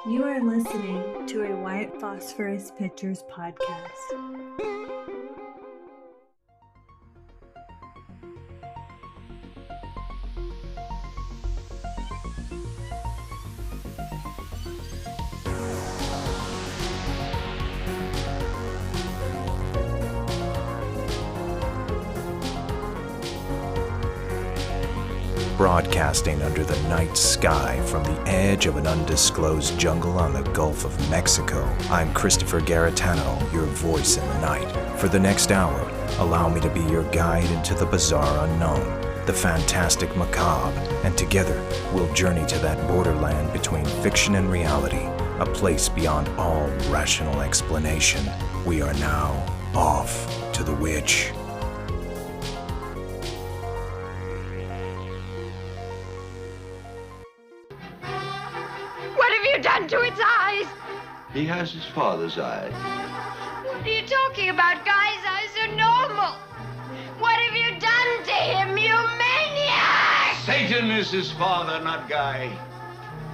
You are listening to a White Phosphorus Pictures podcast. Broadcasting under the night sky from the edge of an undisclosed jungle on the Gulf of Mexico, I'm Christopher Garetano, your voice in the night. For the next hour, allow me to be your guide into the bizarre unknown, the fantastic macabre, and together we'll journey to that borderland between fiction and reality, a place beyond all rational explanation. We are now off to the witch. Done to its eyes? He has his father's eyes. What are you talking about? Guy's eyes are normal. What have you done to him, you maniac? Satan is his father, not Guy.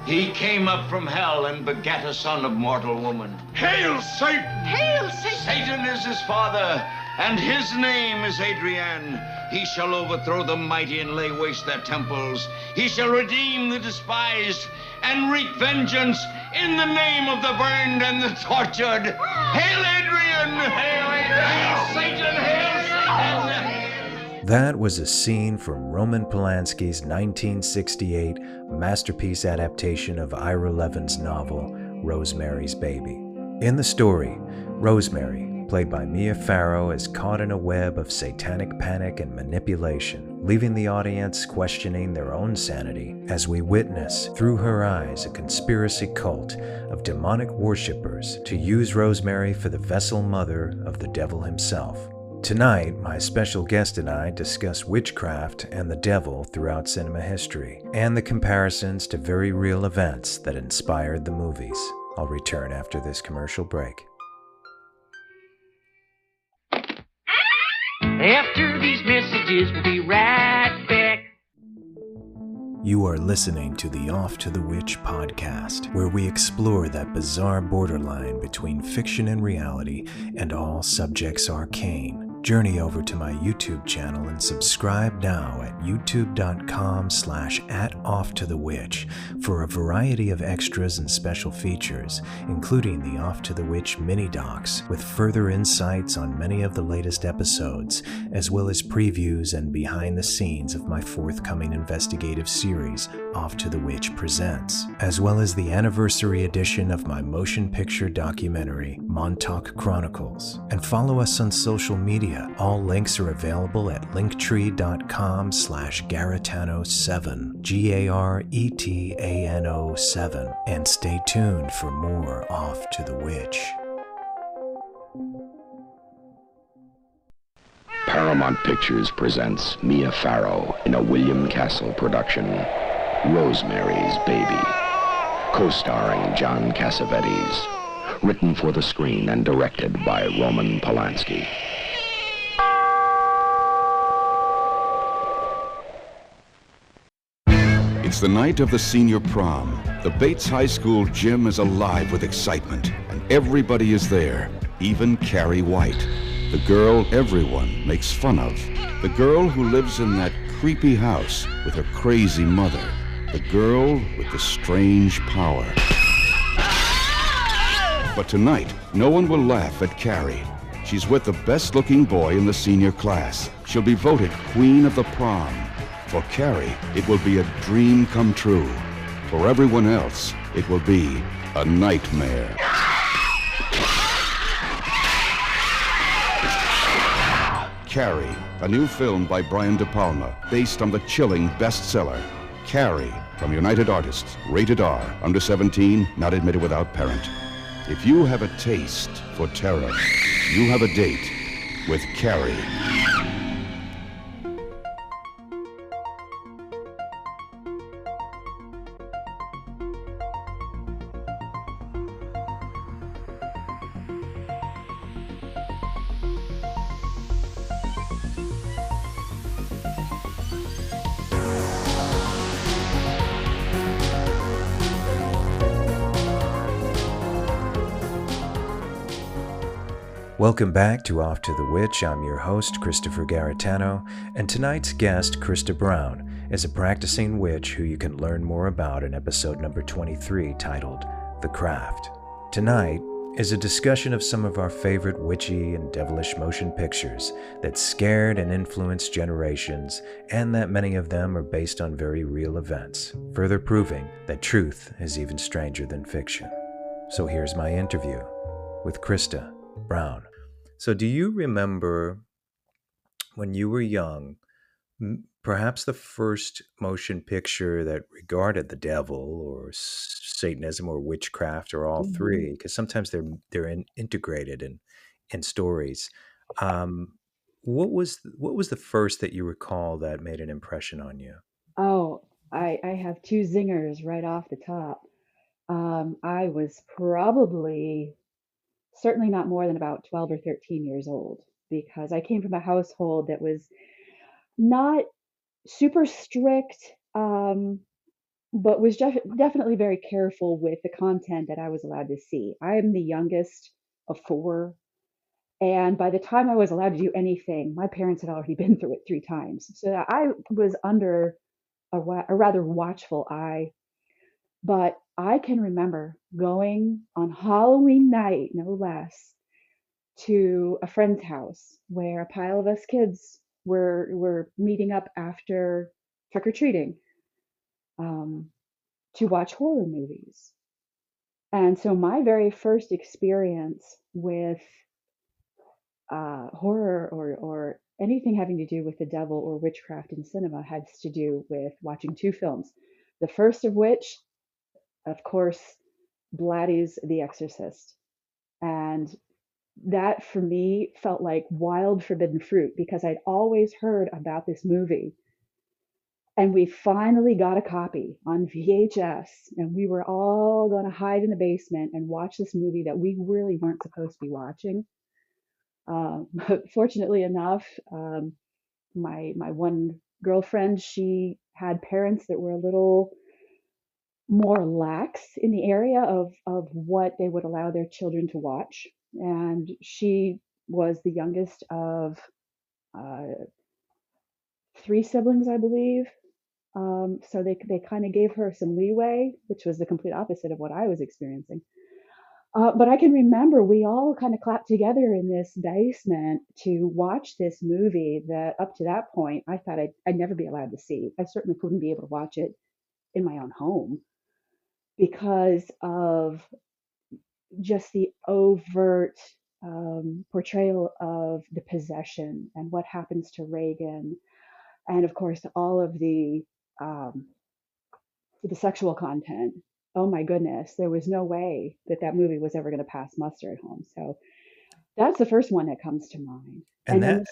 He came up from hell and begat a son of mortal woman. Hail Satan! Hail Satan! Satan is his father, and his name is Adrian. He shall overthrow the mighty and lay waste their temples. He shall redeem the despised and wreak vengeance in the name of the burned and the tortured. Hail Adrian! Hail Adrian! Hail Satan! Hail Satan! That was a scene from Roman Polanski's 1968 masterpiece adaptation of Ira Levin's novel, Rosemary's Baby. In the story, Rosemary, played by Mia Farrow, is caught in a web of satanic panic and manipulation, leaving the audience questioning their own sanity as we witness, through her eyes, a conspiracy cult of demonic worshippers to use Rosemary for the vessel mother of the devil himself. Tonight, my special guest and I discuss witchcraft and the devil throughout cinema history, and the comparisons to very real events that inspired the movies. I'll return after this commercial break. After these messages, we'll be right back. You are listening to the Off to the Witch podcast, where we explore that bizarre borderline between fiction and reality and all subjects arcane. Journey over to my YouTube channel and subscribe now at youtube.com/@offtothewitch for a variety of extras and special features, including the Off to the Witch mini docs with further insights on many of the latest episodes, as well as previews and behind the scenes of my forthcoming investigative series, Off to the Witch Presents, as well as the anniversary edition of my motion picture documentary, Montauk Chronicles. And follow us on social media. All links are available at linktree.com/Garetano7, Garetano7, and stay tuned for more Off to the Witch. Paramount Pictures presents Mia Farrow in a William Castle production, Rosemary's Baby, co-starring John Cassavetes, written for the screen and directed by Roman Polanski. It's the night of the senior prom. The Bates High School gym is alive with excitement, and everybody is there, even Carrie White, the girl everyone makes fun of. The girl who lives in that creepy house with her crazy mother. The girl with the strange power. But tonight, no one will laugh at Carrie. She's with the best-looking boy in the senior class. She'll be voted Queen of the Prom. For Carrie, it will be a dream come true. For everyone else, it will be a nightmare. Carrie, a new film by Brian De Palma, based on the chilling bestseller, Carrie, from United Artists, rated R, under 17, not admitted without parent. If you have a taste for terror, you have a date with Carrie. Welcome back to Off to the Witch. I'm your host, Christopher Garitano, and tonight's guest, Krista Brown, is a practicing witch who you can learn more about in episode number 23 titled The Craft. Tonight is a discussion of some of our favorite witchy and devilish motion pictures that scared and influenced generations, and that many of them are based on very real events, further proving that truth is even stranger than fiction. So here's my interview with Krista Brown. So do you remember when you were young, perhaps the first motion picture that regarded the devil or Satanism or witchcraft or all three? Because sometimes they're integrated in stories. What was the first that you recall that made an impression on you? Oh, I have two zingers right off the top. I was probably certainly not more than about 12 or 13 years old because I came from a household that was not super strict, but was definitely very careful with the content that I was allowed to see. I am the youngest of four, and by the time I was allowed to do anything, my parents had already been through it three times. So I was under a rather watchful eye. But I can remember going on Halloween night, no less, to a friend's house where a pile of us kids were meeting up after trick or treating, um, to watch horror movies. And so my very first experience with horror or anything having to do with the devil or witchcraft in cinema has to do with watching two films. The first of which, of course, Blatty's The Exorcist. And that for me felt like wild forbidden fruit because I'd always heard about this movie. And we finally got a copy on VHS, and we were all going to hide in the basement and watch this movie that we really weren't supposed to be watching. But fortunately enough, my one girlfriend, she had parents that were a little more lax in the area of what they would allow their children to watch. And she was the youngest of uh, three siblings, I believe. So they kind of gave her some leeway, which was the complete opposite of what I was experiencing. But I can remember we all kind of clapped together in this basement to watch this movie that up to that point I thought I'd never be allowed to see. I certainly couldn't be able to watch it in my own home because of just the overt portrayal of the possession and what happens to Reagan, and of course all of um, the sexual content. Oh my goodness, there was no way that that movie was ever going to pass muster at home. So that's the first one that comes to mind. And And then,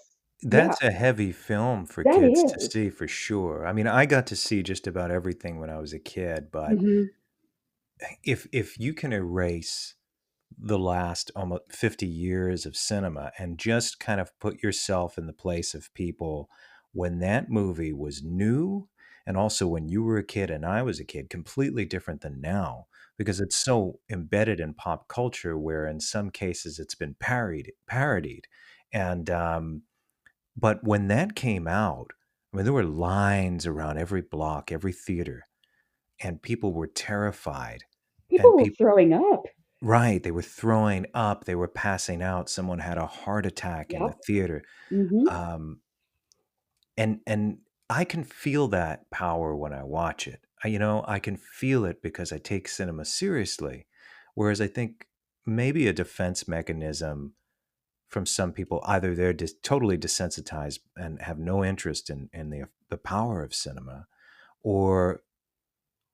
yeah, that's a heavy film for that kids to is. see for sure. I mean, I got to see just about everything when I was a kid, but Hmm. if you can erase the last almost 50 years of cinema and just kind of put yourself in the place of people when that movie was new and also when you were a kid and I was a kid, completely different than now because it's so embedded in pop culture where in some cases it's been parodied. And but when that came out, I mean, there were lines around every block, every theater, and people were terrified. And People were people, throwing up. right, they were throwing up, they were passing out. Someone had a heart attack in the Yep. theater. Hmm. Um, and I can feel that power when I watch it. I can feel it because I take cinema seriously. Whereas I think maybe a defense mechanism from some people, either they're totally desensitized and have no interest in the power of cinema, or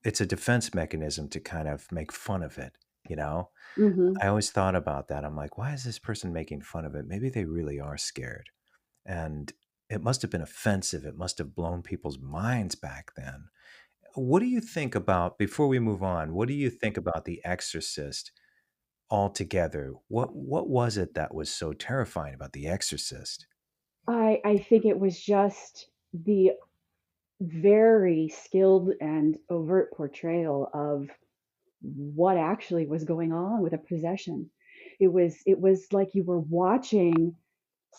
it's a defense mechanism to kind of make fun of it, you know? Hmm. I always thought about that. I'm like, why is this person making fun of it? Maybe they really are scared. And it must have been offensive. It must have blown people's minds back then. What do you think about, before we move on, what do you think about The Exorcist altogether? What was it that was so terrifying about The Exorcist? I think it was just the very skilled and overt portrayal of what actually was going on with a possession. It was like you were watching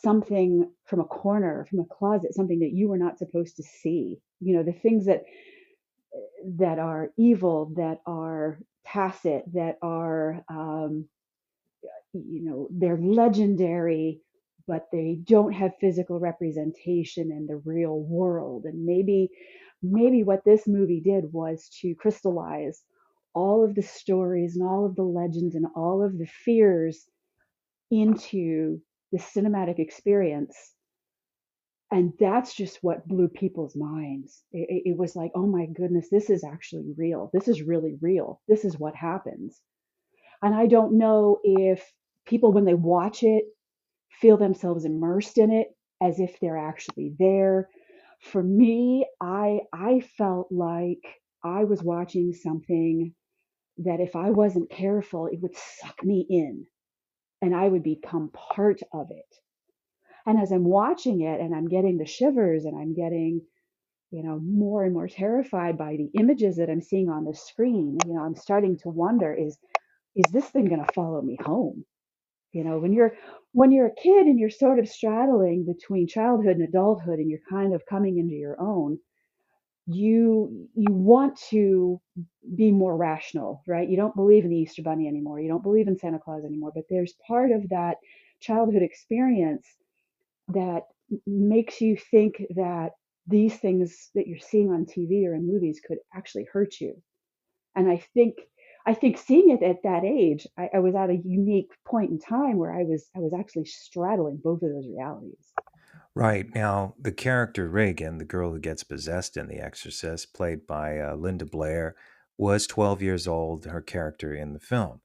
something from a corner, from a closet, something that you were not supposed to see. The things that are evil, that are tacit, that are they're legendary, but they don't have physical representation in the real world. And maybe what this movie did was to crystallize all of the stories and all of the legends and all of the fears into the cinematic experience. And that's just what blew people's minds. It was like, oh my goodness, this is actually real. This is really real. This is what happens. And I don't know if people, when they watch it, feel themselves immersed in it as if they're actually there. For me, I felt like I was watching something that if I wasn't careful, it would suck me in and I would become part of it. And as I'm watching it and I'm getting the shivers and I'm getting, more and more terrified by the images that I'm seeing on the screen, I'm starting to wonder, is this thing going to follow me home? When you're a kid and you're sort of straddling between childhood and adulthood and you're kind of coming into your own, you want to be more rational, right? You don't believe in the Easter Bunny anymore. You don't believe in Santa Claus anymore, but there's part of that childhood experience that makes you think that these things that you're seeing on TV or in movies could actually hurt you. And I think seeing it at that age, I was at a unique point in time where I was actually straddling both of those realities. Right. Now, the character Reagan, the girl who gets possessed in The Exorcist, played by Linda Blair, was 12 years old, her character in the film.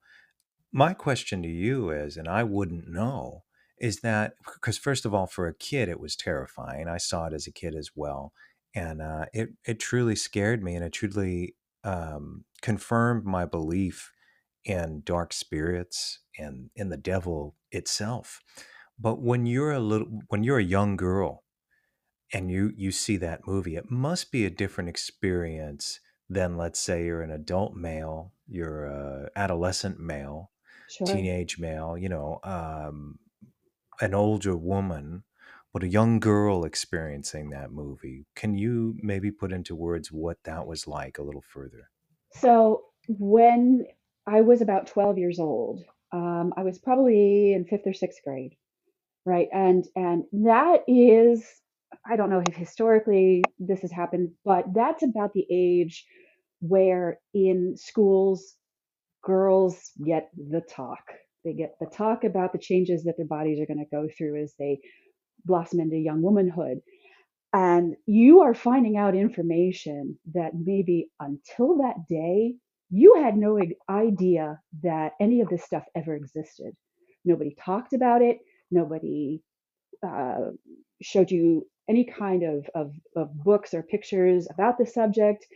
My question to you is, and I wouldn't know, is that because, first of all, for a kid, it was terrifying. I saw it as a kid as well. And it truly scared me, and it truly confirmed my belief in dark spirits and in the devil itself. But when you're a young girl and you see that movie, it must be a different experience than, let's say, you're an adult male, you're a adolescent male, Sure. teenage male, an older woman, but a young girl experiencing that movie. Can you maybe put into words what that was like a little further? So when I was about 12 years old, I was probably in fifth or sixth grade, right? And that is, I don't know if historically this has happened, but that's about the age where in schools girls get the talk. They get the talk about the changes that their bodies are going to go through as they blossom into young womanhood. And you are finding out information that maybe until that day, you had no idea that any of this stuff ever existed. Nobody talked about it. Nobody uh, showed you any kind of books or pictures about the subject,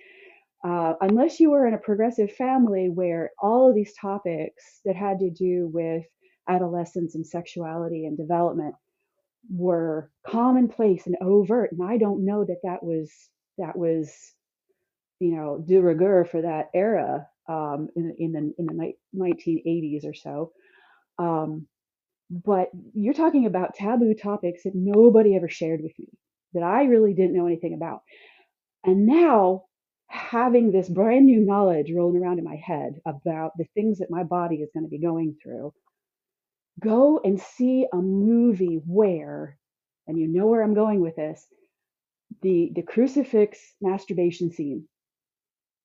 unless you were in a progressive family where all of these topics that had to do with adolescence and sexuality and development were commonplace and overt. And I don't know that was de rigueur for that era, in the 1980s or so. Um, but you're talking about taboo topics that nobody ever shared with me, that I really didn't know anything about. And now, having this brand new knowledge rolling around in my head about the things that my body is going to be going through, go and see a movie where, and you know where I'm going with this, the crucifix masturbation scene,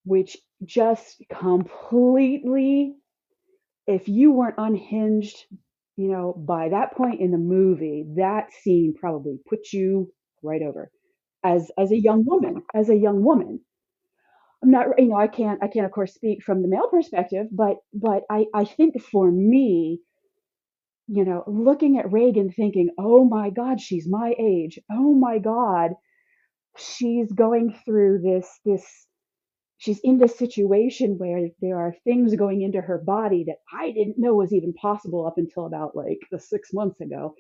which just completely, if you weren't unhinged, by that point in the movie, that scene probably put you right over. As a young woman, I'm not, I can't of course speak from the male perspective, but I think for me, looking at Reagan thinking, oh my God, she's my age. Oh my God, she's going through this, she's in this situation where there are things going into her body that I didn't know was even possible up until about like the 6 months ago.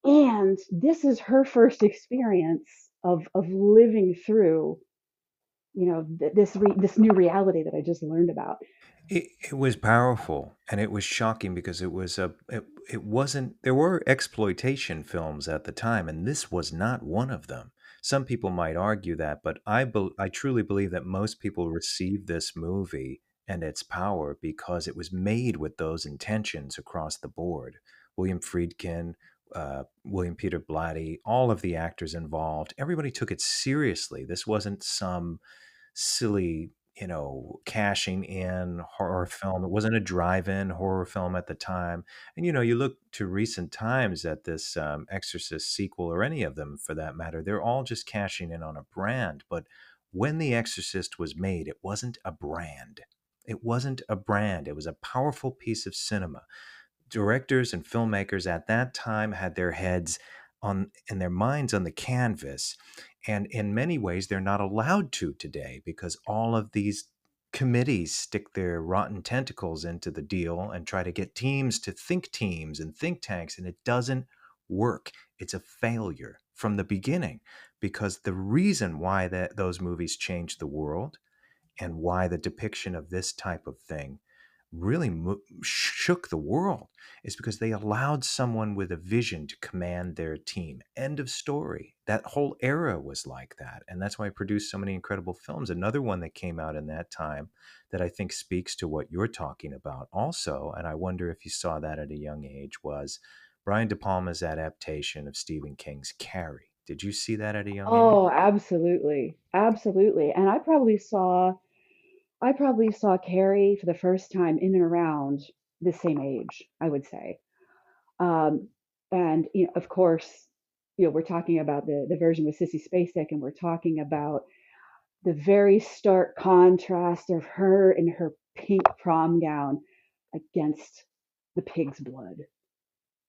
And this is her first experience of living through this new reality that I just learned about. It was powerful and it was shocking because it wasn't, there were exploitation films at the time and this was not one of them. Some people might argue that, but I truly believe that most people receive this movie and its power because it was made with those intentions across the board. William Friedkin, William Peter Blatty, all of the actors involved, everybody took it seriously. This wasn't some silly, cashing in horror film. It wasn't a drive-in horror film at the time. And you look to recent times at this Exorcist sequel or any of them for that matter, they're all just cashing in on a brand. But when The Exorcist was made, it wasn't a brand. It wasn't a brand. It was a powerful piece of cinema. Directors and filmmakers at that time had their heads on and their minds on the canvas, and in many ways they're not allowed to today because all of these committees stick their rotten tentacles into the deal and try to get teams to think teams and think tanks, and it doesn't work. It's a failure from the beginning because the reason why those movies changed the world and why the depiction of this type of thing really shook the world is because they allowed someone with a vision to command their team. End of story. That whole era was like that. And that's why I produced so many incredible films. Another one that came out in that time that I think speaks to what you're talking about also, and I wonder if you saw that at a young age, was Brian De Palma's adaptation of Stephen King's Carrie. Did you see that at a young age? Oh, absolutely. Absolutely. And I probably saw Carrie for the first time in and around the same age, I would say. Um, and of course, we're talking about the version with Sissy Spacek, and we're talking about the very stark contrast of her in her pink prom gown against the pig's blood.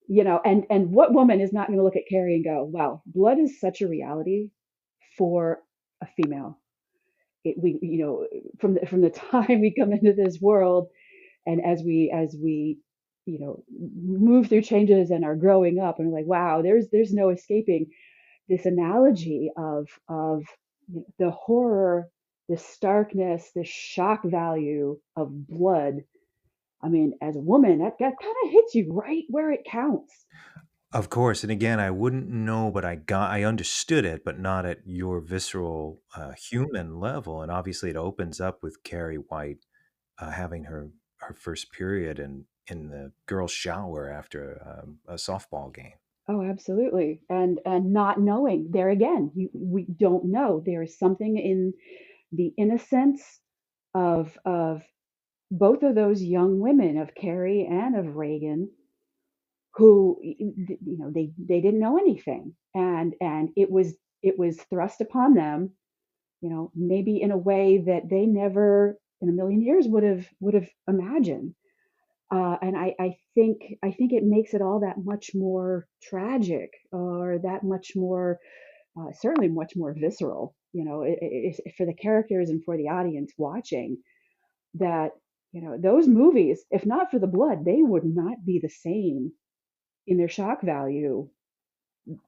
And what woman is not going to look at Carrie and go, "Wow, blood is such a reality for a female." We from the time we come into this world, and as we move through changes and are growing up, and we're like, wow, there's no escaping this analogy of the horror, the starkness, the shock value of blood. I mean, as a woman, that kind of hits you right where it counts. Of course, and again, I wouldn't know, but I understood it, but not at your visceral human level. And obviously, it opens up with Carrie White having her first period in the girls' shower after a softball game. Oh, absolutely. And not knowing, there again, we don't know. There is something in the innocence of both of those young women, of Carrie and of Reagan, who they didn't know anything, and it was thrust upon them, maybe in a way that they never in a million years would have imagined. And I think it makes it all that much more tragic, or that much more, certainly much more visceral, for the characters and for the audience watching, that those movies, if not for the blood, they would not be the same in their shock value,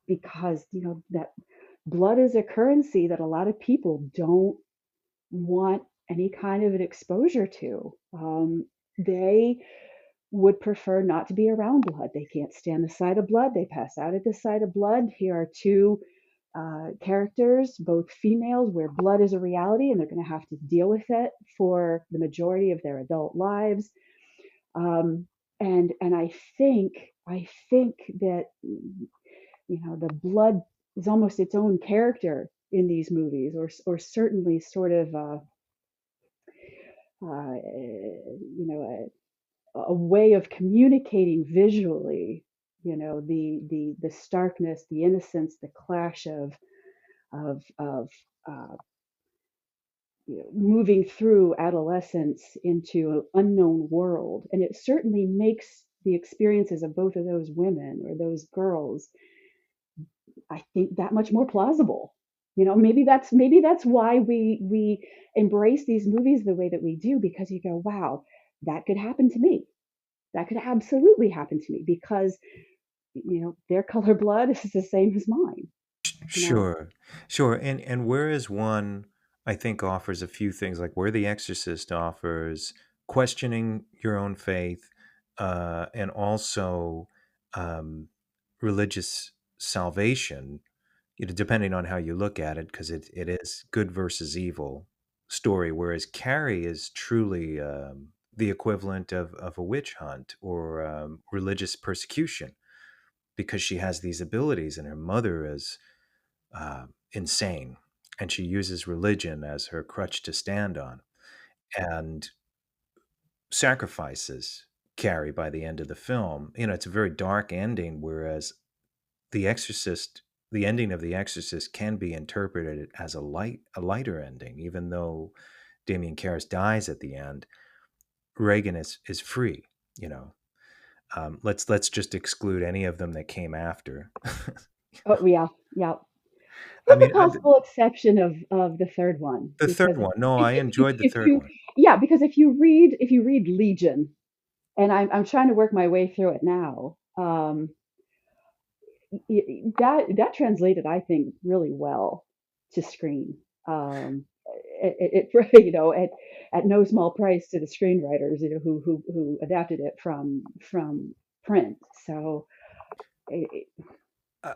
because that blood is a currency that a lot of people don't want any kind of an exposure to. They would prefer not to be around blood. They can't stand the sight of blood. They pass out at the sight of blood. Here are two characters, both females, where blood is a reality, and they're going to have to deal with it for the majority of their adult lives. And I think that the blood is almost its own character in these movies, or certainly sort of a way of communicating visually. The starkness, the innocence, the clash of moving through adolescence into an unknown world. And it certainly makes the experiences of both of those women, or those girls, I think, that much more plausible. Maybe that's why we embrace these movies the way that we do, because you go, wow, that could happen to me. That could absolutely happen to me, because their color blood is the same as mine. you know Sure, sure. And where is one? I think, offers a few things, like where The Exorcist offers questioning your own faith, and also um, religious salvation, depending on how you look at it, because it is good versus evil story. Whereas Carrie is truly the equivalent of a witch hunt or religious persecution, because she has these abilities and her mother is insane, and she uses religion as her crutch to stand on, and sacrifices Carrie by the end of the film. It's a very dark ending, whereas The Exorcist, the ending of The Exorcist can be interpreted as a lighter ending, even though Damien Karras dies at the end. Reagan is free. You know, let's just exclude any of them that came after. Oh yeah, yeah. I With the mean, possible exception of the third one, the third because one. No, I enjoyed the if third you one. yeah, because if you read Legion, and I'm trying to work my way through it now, that translated, I think, really well to screen. Um, you know, at no small price to the screenwriters, you know, who adapted it from print. So it,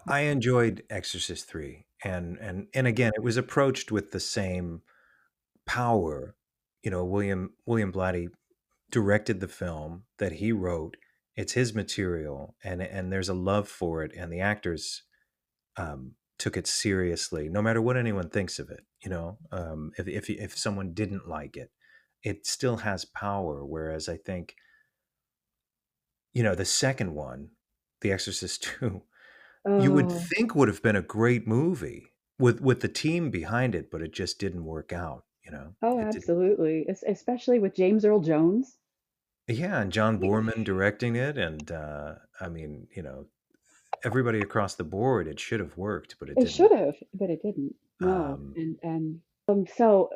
I enjoyed Exorcist 3, and again, it was approached with the same power. William Blatty directed the film that he wrote. It's his material, and there's a love for it, and the actors took it seriously, no matter what anyone thinks of it. If someone didn't like it, it still has power. Whereas I think, the second one, The Exorcist 2, you would oh think would have been a great movie with the team behind it, but it just didn't work out. oh, It didn't. absolutely, especially with James Earl Jones. Yeah, and John Boorman directing it, and I mean, everybody across the board, it should have worked, but it It should didn't. have, but it didn't. No, Um, and so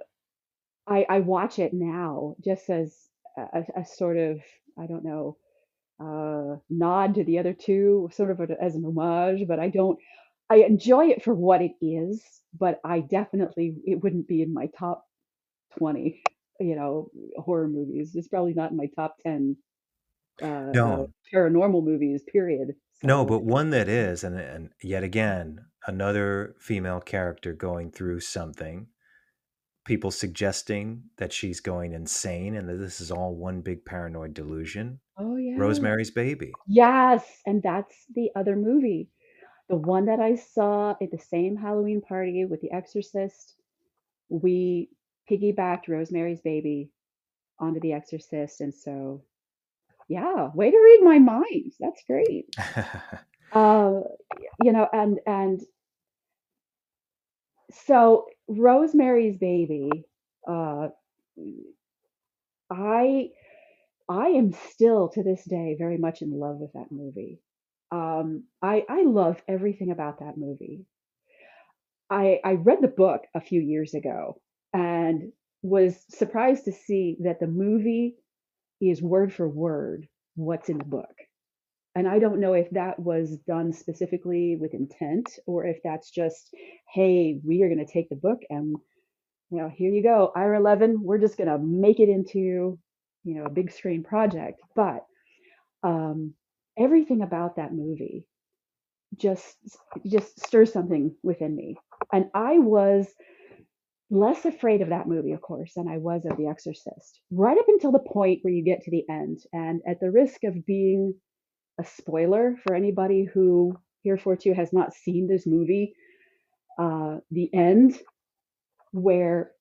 I watch it now just as a sort of, I don't know, nod to the other two, sort of as an homage. But I don't. I enjoy it for what it is, but I definitely it wouldn't be in my top 20, you know, horror movies. It's probably not in my top 10 no, paranormal movies. Period. no, So but one that is, and yet again, another female character going through something, people suggesting that she's going insane and that this is all one big paranoid delusion. oh yeah. Rosemary's Baby. Yes, and that's the other movie. The one that I saw at the same Halloween party with The Exorcist, we piggybacked Rosemary's Baby onto The Exorcist, and so yeah, way to read my mind. That's great. Uh, you know, and so Rosemary's Baby, uh, I I am still to this day very much in love with that movie. I love everything about that movie. I read the book a few years ago and was surprised to see that the movie is word for word what's in the book. And I don't know if that was done specifically with intent or if that's just, hey, we are going to take the book and, you know, here you go, IR 11, we're just going to make it into, you know, a big screen project. But um, everything about that movie just just stirs something within me. And I was less afraid of that movie, of course, than I was of The Exorcist, right up until the point where you get to the end. And at the risk of being a spoiler for anybody who heretofore has not seen this movie, the end where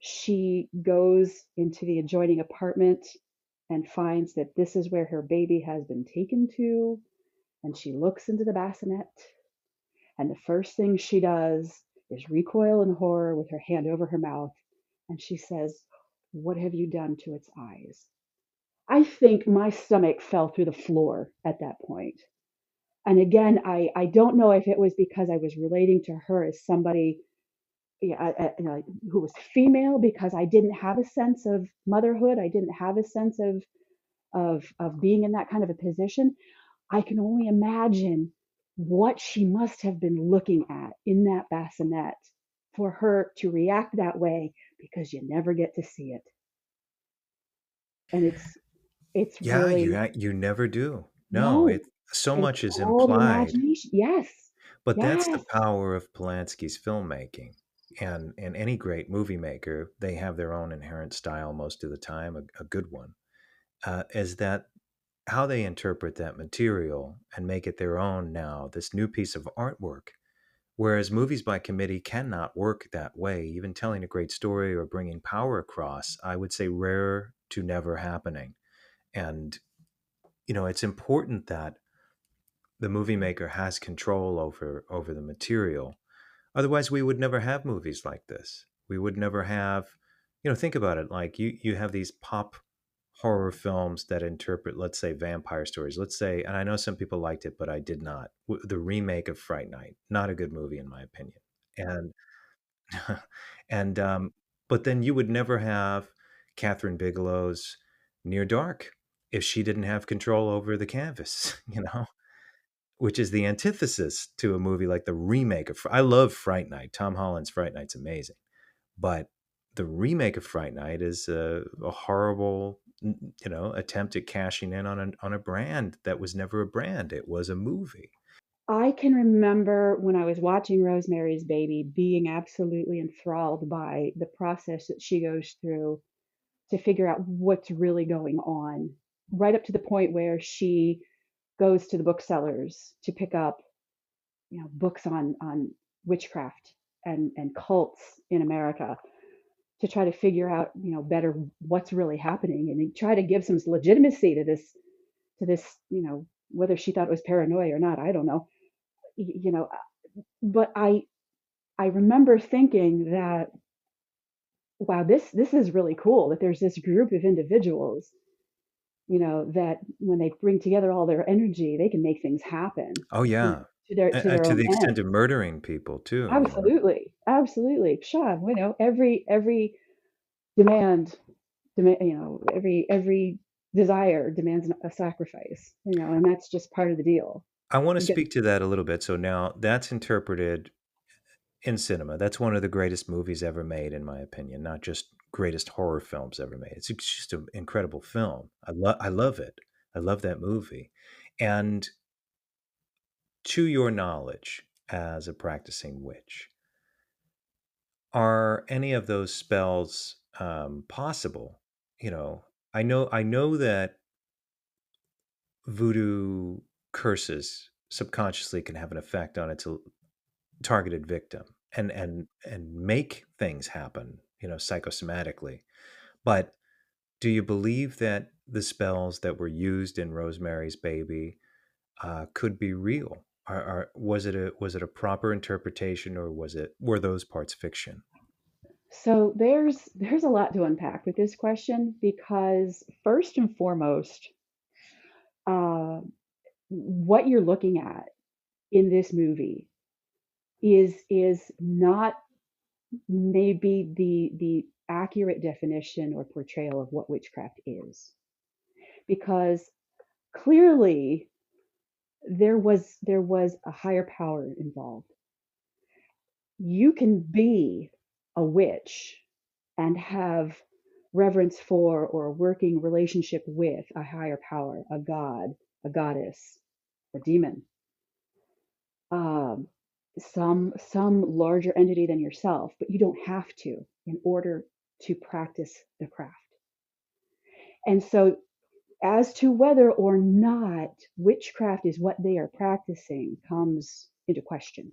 she goes into the adjoining apartment and finds that this is where her baby has been taken to, and she looks into the bassinet, and the first thing she does is recoil in horror with her hand over her mouth, and she says, "What have you done to its eyes?" I think my stomach fell through the floor at that point. And again, I don't know if it was because I was relating to her as somebody, yeah, who was female, because I didn't have a sense of motherhood. I didn't have a sense of being in that kind of a position. I can only imagine what she must have been looking at in that bassinet for her to react that way because you never get to see it. And it's Yeah, really, you never do. No, no, it so it's much is all the implied, imagination. Yes, but that's the yes. power of Polanski's filmmaking. And any great movie maker, they have their own inherent style most of the time, a good one. Is that how they interpret that material and make it their own now, this new piece of artwork. Whereas movies by committee cannot work that way. Even telling a great story or bringing power across, I would say rare to never happening. And, it's important that the movie maker has control over the material. Otherwise, we would never have movies like this. We would never have, think about it. Like you have these pop horror films that interpret, let's say, vampire stories. Let's say, and I know some people liked it, but I did not. The remake of Fright Night, not a good movie in my opinion. And and but then you would never have Catherine Bigelow's Near Dark if she didn't have control over the canvas, which is the antithesis to a movie like the remake of. I love Fright Night. Tom Holland's Fright Night's amazing, but the remake of Fright Night is a horrible, attempt at cashing in on a brand that was never a brand. It was a movie. I can remember when I was watching Rosemary's Baby being absolutely enthralled by the process that she goes through to figure out what's really going on, right up to the point where she goes to the booksellers to pick up, books on witchcraft and cults in America to try to figure out, better what's really happening and try to give some legitimacy to this, whether she thought it was paranoia or not, I don't know. You know, but I remember thinking that, wow, this is really cool that there's this group of individuals, that when they bring together all their energy, they can make things happen, Oh yeah, to their to own the extent of ends. murdering people too. Absolutely, absolutely. Sean, every demand, every desire demands a sacrifice, and that's just part of the deal. I want to You get speak to that a little bit. So now that's interpreted in cinema. That's one of the greatest movies ever made, in my opinion. Not just greatest horror films ever made. It's just an incredible film. I love it. I love that movie. And to your knowledge, as a practicing witch, are any of those spells possible? You know, I know that voodoo curses subconsciously can have an effect on its targeted victim and make things happen, psychosomatically. But do you believe that the spells that were used in Rosemary's Baby could be real? Was it a proper interpretation, or were those parts fiction? So there's a lot to unpack with this question because first and foremost, uh, what you're looking at in this movie is not maybe the accurate definition or portrayal of what witchcraft is, because clearly there was a higher power involved. You can be a witch and have reverence for or a working relationship with a higher power, a god, a goddess, a demon, um, some larger entity than yourself, but you don't have to in order to practice the craft. And so, as to whether or not witchcraft is what they are practicing comes into question.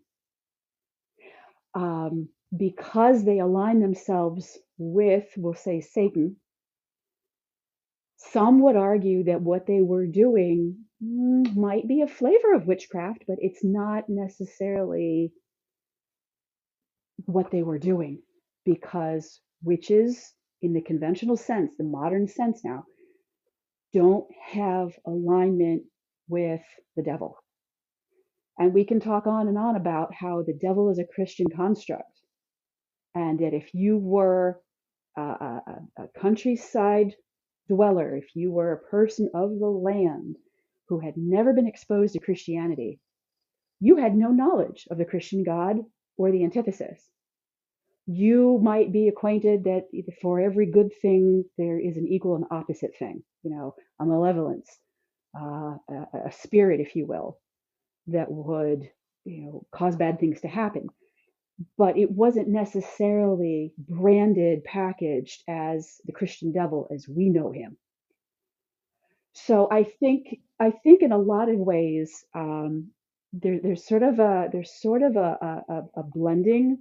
Because they align themselves with, we'll say, Satan, some would argue that what they were doing might be a flavor of witchcraft, but it's not necessarily what they were doing because witches, in the conventional sense, the modern sense now, don't have alignment with the devil. And we can talk on and on about how the devil is a Christian construct, and that if you were a countryside dweller, if you were a person of the land who had never been exposed to Christianity, you had no knowledge of the Christian God or the antithesis. you might be acquainted that for every good thing there is an equal and opposite thing, a malevolence, a spirit, if you will, that would cause bad things to happen. But it wasn't necessarily branded, packaged as the Christian devil as we know him. So I think in a lot of ways, there's sort of a blending,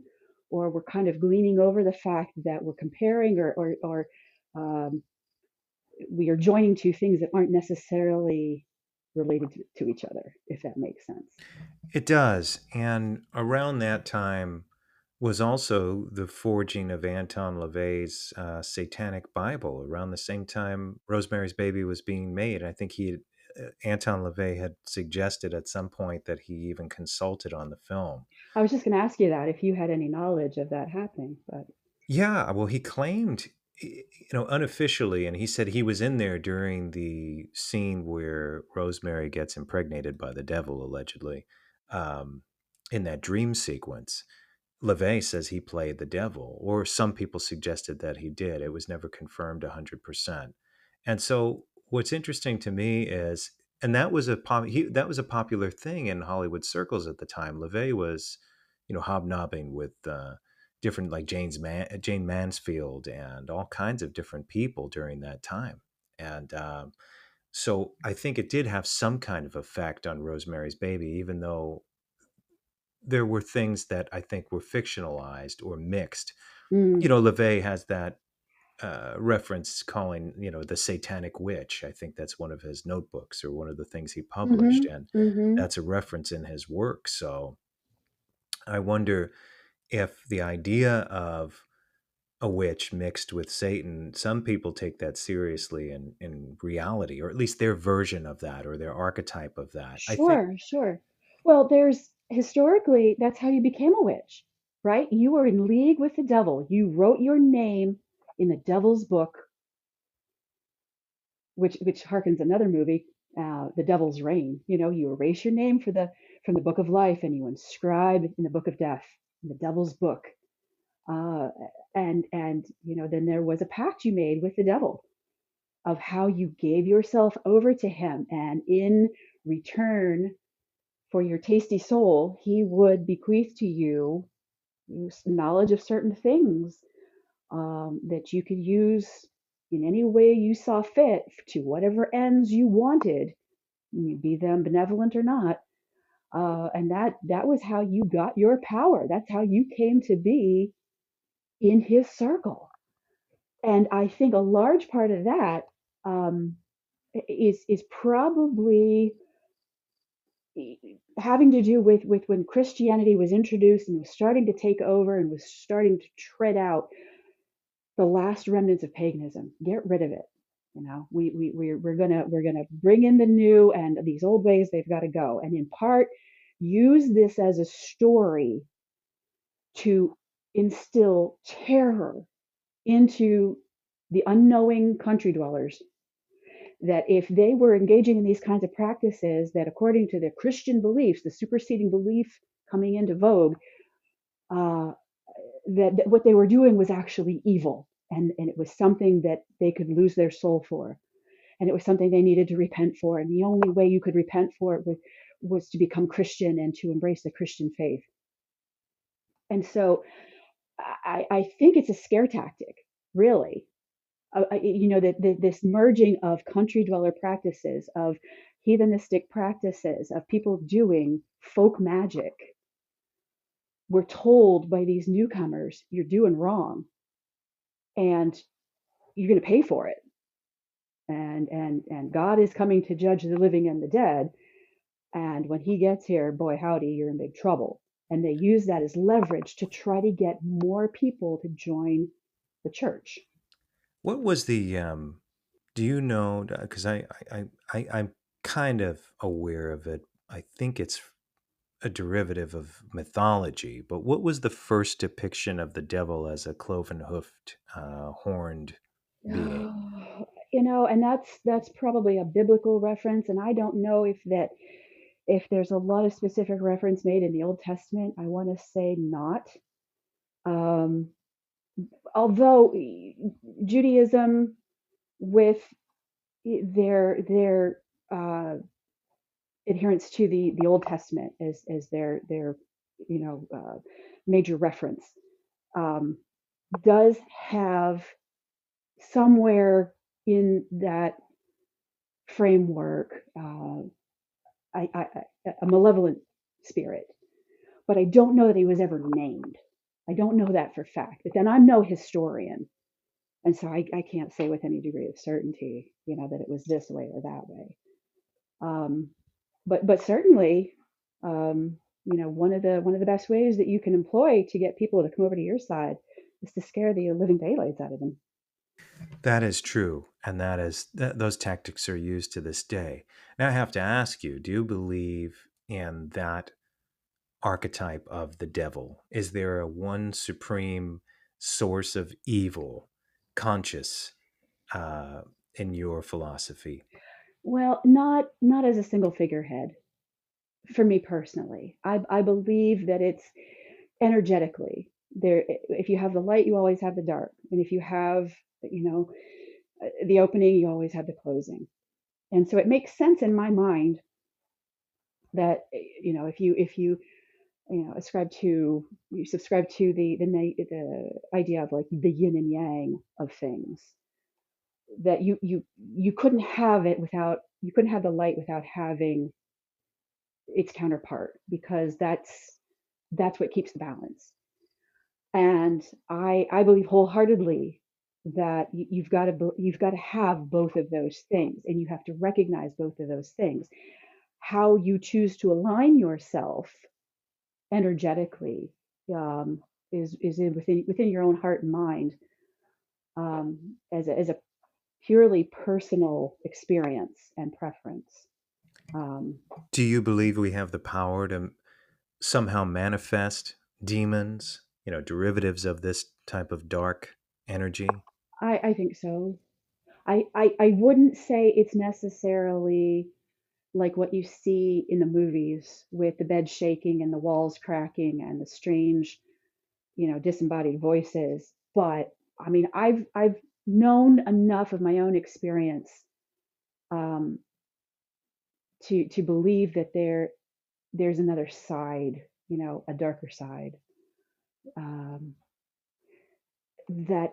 or we're kind of gleaning over the fact that we're comparing, or um, we are joining two things that aren't necessarily related to each other, if that makes sense. It does. And around that time was also the forging of Anton LaVey's Satanic Bible. Around the same time Rosemary's Baby was being made, I think Anton LaVey had suggested at some point that he even consulted on the film. I was just going to ask you that if you had any knowledge of that happening, but Yeah, well, he claimed, unofficially, and he said he was in there during the scene where Rosemary gets impregnated by the devil, allegedly, um, in that dream sequence. LaVey says he played the devil, or some people suggested that he did. It was never confirmed 100%. And so, what's interesting to me is, and that was that was a popular thing in Hollywood circles at the time. LaVey was, hobnobbing with different, like Jane Mansfield and all kinds of different people during that time. And so I think it did have some kind of effect on Rosemary's Baby, even though there were things that I think were fictionalized or mixed. mm, LaVey has that reference calling, the Satanic Witch. I think that's one of his notebooks or one of the things he published. mhm, And mhm. that's a reference in his work. So I wonder if the idea of a witch mixed with Satan, some people take that seriously in reality, or at least their version of that or their archetype of that. I think, Sure, sure. Well, there's historically, that's how you became a witch, right? You were in league with the devil. You wrote your name in the devil's book, which harkens another movie, The Devil's Reign. You erase your name from the book of life, and you inscribe in the book of death, in the devil's book. Uh, and then there was a pact you made with the devil of how you gave yourself over to him, and in return for your tasty soul, he would bequeath to you knowledge of certain things, that you could use in any way you saw fit to whatever ends you wanted, be them benevolent or not. And that was how you got your power. That's how you came to be in his circle. And I think a large part of that, um, is probably having to do with when Christianity was introduced and was starting to take over and was starting to tread out the last remnants of paganism. Get rid of it. We're gonna bring in the new, and these old ways, they've got to go. And in part, use this as a story to instill terror into the unknowing country dwellers, that if they were engaging in these kinds of practices, that according to the Christian beliefs, the superseding belief coming into vogue, uh, that what they were doing was actually evil, and it was something that they could lose their soul for, and it was something they needed to repent for. And the only way you could repent for it was to become Christian and to embrace the Christian faith. And so I think it's a scare tactic, really. This merging of country dweller practices, of heathenistic practices, of people doing folk magic. We're told by these newcomers, you're doing wrong, and you're going to pay for it. And God is coming to judge the living and the dead. And when he gets here, boy, howdy, you're in big trouble. And they use that as leverage to try to get more people to join the church. what was the do you know, because I'm kind of aware of it. I think it's a derivative of mythology, but what was the first depiction of the devil as a cloven-hoofed, horned being? And that's probably a biblical reference, and I don't know if there's a lot of specific reference made in the Old Testament. I want to say not. although Judaism, with their adherence to the Old Testament as their you know major reference, um, does have somewhere in that framework a malevolent spirit, but I don't know that he was ever named. I don't know that for fact. But then I'm no historian, and so I can't say with any degree of certainty, that it was this way or that way. Um, but certainly, one of the best ways that you can employ to get people to come over to your side is to scare the living daylights out of them. That is true, and those tactics are used to this day. Now I have to ask you, do you believe in that archetype of the devil? Is there a one supreme source of evil conscious uh, in your philosophy? Well, not as a single figurehead for me personally. I believe that it's energetically there. If you have the light, you always have the dark, and if you have the opening, you always have the closing. And so it makes sense in my mind that if you subscribe to the idea of like the yin and yang of things, that you couldn't have it without, you couldn't have the light without having its counterpart, because that's what keeps the balance. And I believe wholeheartedly that you've got to have both of those things, and you have to recognize both of those things. How you choose to align yourself energetically is within your own heart and mind, as a purely personal experience and preference. Do you believe we have the power to somehow manifest demons, derivatives of this type of dark energy? I think so. I wouldn't say it's necessarily like what you see in the movies with the bed shaking and the walls cracking and the strange, disembodied voices. But I mean, I've known enough of my own experience um, to believe that there's another side, a darker side, um, that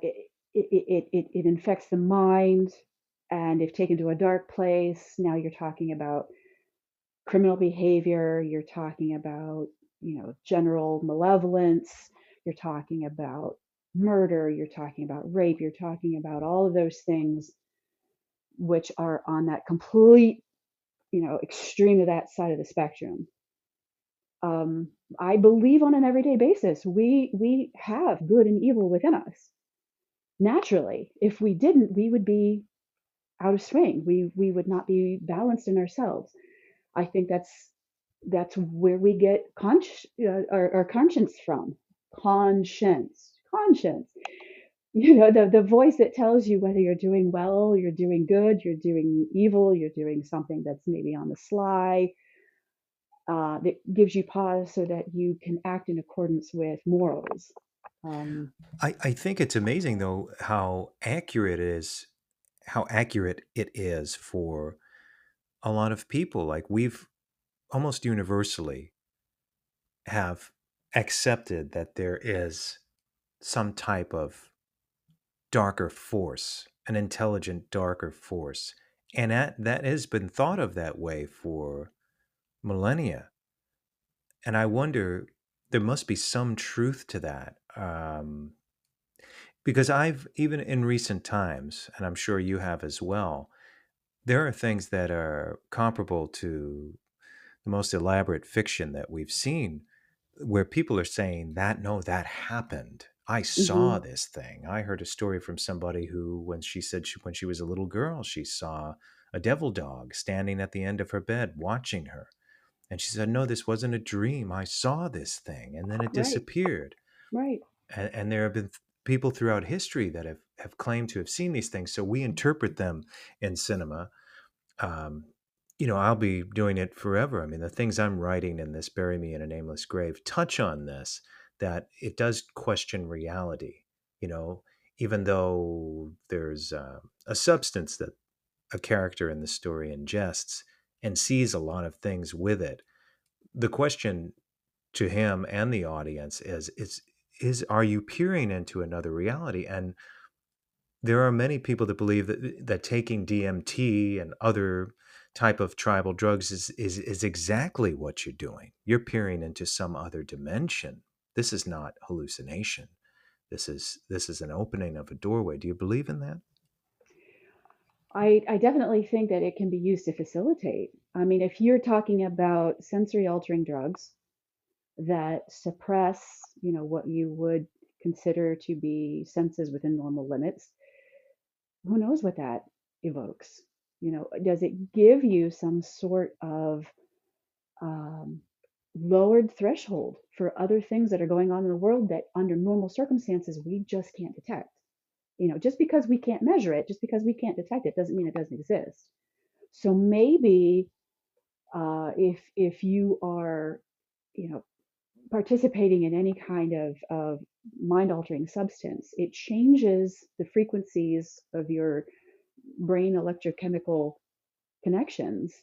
it infects the mind, and if taken to a dark place, now you're talking about criminal behavior, you're talking about, general malevolence, you're talking about murder, you're talking about rape, you're talking about all of those things which are on that complete, extreme of that side of the spectrum. I believe on an everyday basis, we have good and evil within us. Naturally, if we didn't, we would be out of swing. We would not be balanced in ourselves. I think that's where we get our conscience from. Conscience. The voice that tells you whether you're doing well, you're doing good, you're doing evil, you're doing something that's maybe on the sly. That gives you pause so that you can act in accordance with morals. I think it's amazing though how accurate it is for a lot of people. Like we've almost universally have accepted that there is some type of darker force, an intelligent darker force. And that has been thought of that way for millennia. And I wonder, there must be some truth to that. Because I've, even in recent times, and I'm sure you have as well, there are things that are comparable to the most elaborate fiction that we've seen, where people are saying that, no, that happened. I saw hmm this thing. I heard a story from somebody who, when she said when she was a little girl, she saw a devil dog standing at the end of her bed watching her. And she said, no, this wasn't a dream. I saw this thing. And then it Right, disappeared. right. And there have been people throughout history that have claimed to have seen these things. So we interpret them in cinema. Um, I'll be doing it forever. I mean, the things I'm writing in this Bury Me in a Nameless Grave touch on this, that it does question reality. You know, even though there's a substance that a character in the story ingests and sees a lot of things with it, the question to him and the audience is are you peering into another reality? And there are many people that believe that taking DMT and other type of tribal drugs is exactly what you're doing. You're peering into some other dimension. This is not hallucination. This is an opening of a doorway. Do you believe in that? I definitely think that it can be used to facilitate. I mean, if you're talking about sensory altering drugs that suppress, what you would consider to be senses within normal limits, who knows what that evokes? Does it give you some sort of um, lowered threshold for other things that are going on in the world that under normal circumstances we just can't detect? Just because we can't measure it, just because we can't detect it, doesn't mean it doesn't exist. So maybe if you are, participating in any kind of mind altering substance, it changes the frequencies of your brain electrochemical connections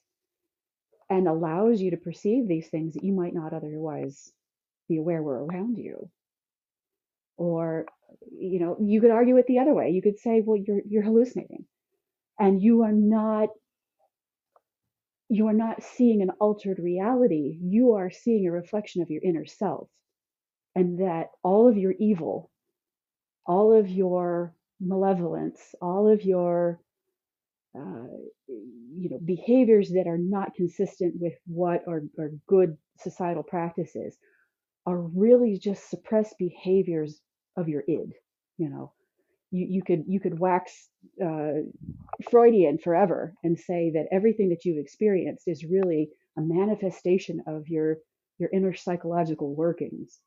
and allows you to perceive these things that you might not otherwise be aware were around you. Or, you could argue it the other way. You could say, well, you're hallucinating, and you are not seeing an altered reality. You are seeing a reflection of your inner self, and that all of your evil, all of your malevolence, all of your behaviors that are not consistent with what are good societal practices are really just suppressed behaviors of your id. You could wax Freudian forever and say that everything that you've experienced is really a manifestation of your inner psychological workings.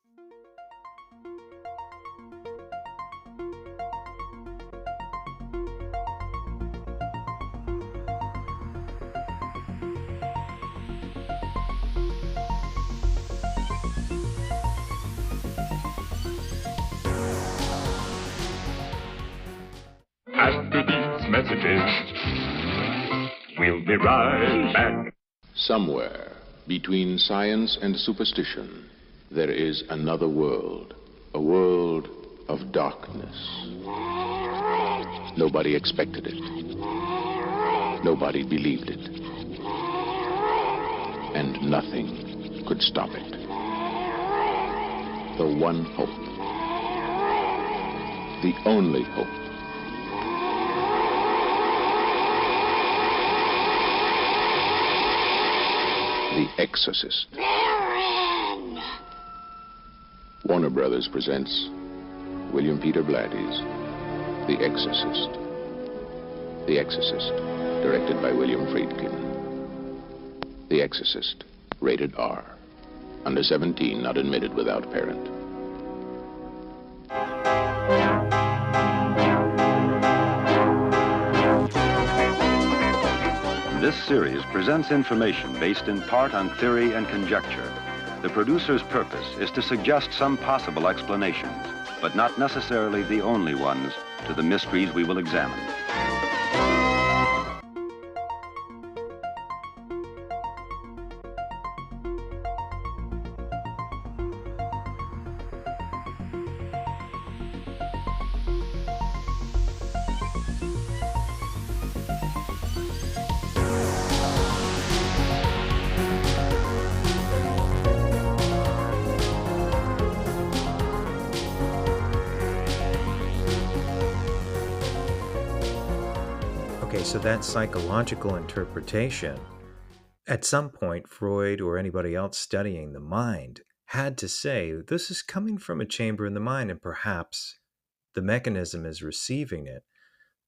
After these messages, we'll be right back. Somewhere between science and superstition, there is another world, a world of darkness. Nobody expected it. Nobody believed it. And nothing could stop it. The one hope. The only hope. The Exorcist. Warner Brothers presents William Peter Blatty's The Exorcist. The Exorcist, directed by William Friedkin. The Exorcist, rated R. Under 17, not admitted without parent. This series presents information based in part on theory and conjecture. The producer's purpose is to suggest some possible explanations, but not necessarily the only ones, to the mysteries we will examine. So that psychological interpretation, at some point, Freud or anybody else studying the mind had to say, this is coming from a chamber in the mind, and perhaps the mechanism is receiving it.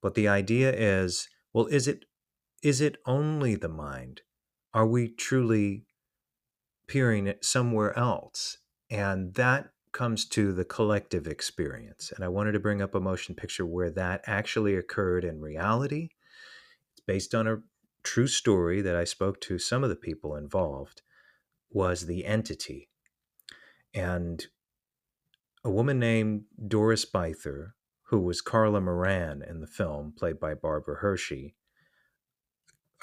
But the idea is, well, is it only the mind? Are we truly peering at somewhere else? And that comes to the collective experience. And I wanted to bring up a motion picture where that actually occurred in reality. Based on a true story that I spoke to some of the people involved, was The Entity. And a woman named Doris Byther, who was Carla Moran in the film, played by Barbara Hershey,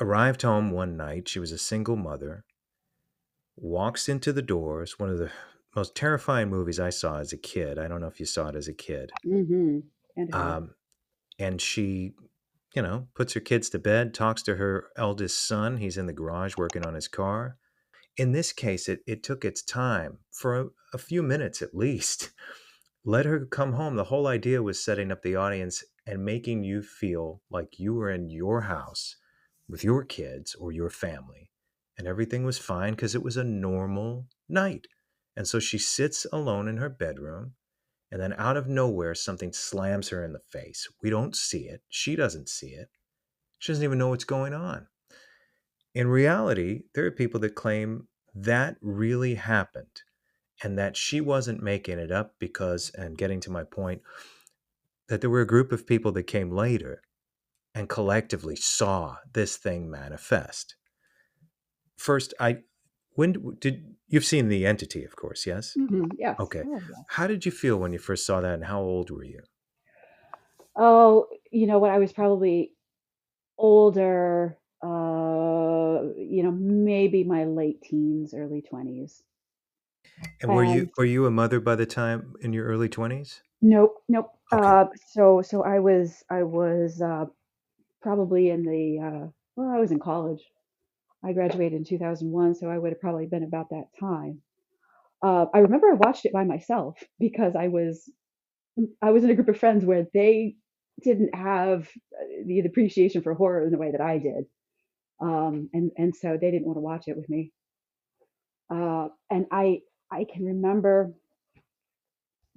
arrived home one night. She was a single mother, walks into the doors, one of the most terrifying movies I saw as a kid. I don't know if you saw it as a kid. Mm-hmm. And how? And she, puts her kids to bed, talks to her eldest son. He's in the garage working on his car. In this case, it took its time for a few minutes at least. Let her come home. The whole idea was setting up the audience and making you feel like you were in your house with your kids or your family, and everything was fine because it was a normal night. And so she sits alone in her bedroom, and then out of nowhere, something slams her in the face. We don't see it. She doesn't see it. She doesn't even know what's going on. In reality, there are people that claim that really happened and that she wasn't making it up because, and getting to my point, that there were a group of people that came later and collectively saw this thing manifest. First, you've seen The Entity, of course, yes? Mm-hmm. Yes. Okay. Oh, yes. How did you feel when you first saw that, and how old were you? Oh, when I was probably older, maybe my late teens, early 20s. And And were you a mother by the time in your early 20s? nope, nope. Okay. So I was probably in I was in college. I graduated in 2001, so I would have probably been about that time. I remember I watched it by myself because I was in a group of friends where they didn't have the appreciation for horror in the way that I did, and so they didn't want to watch it with me. And I can remember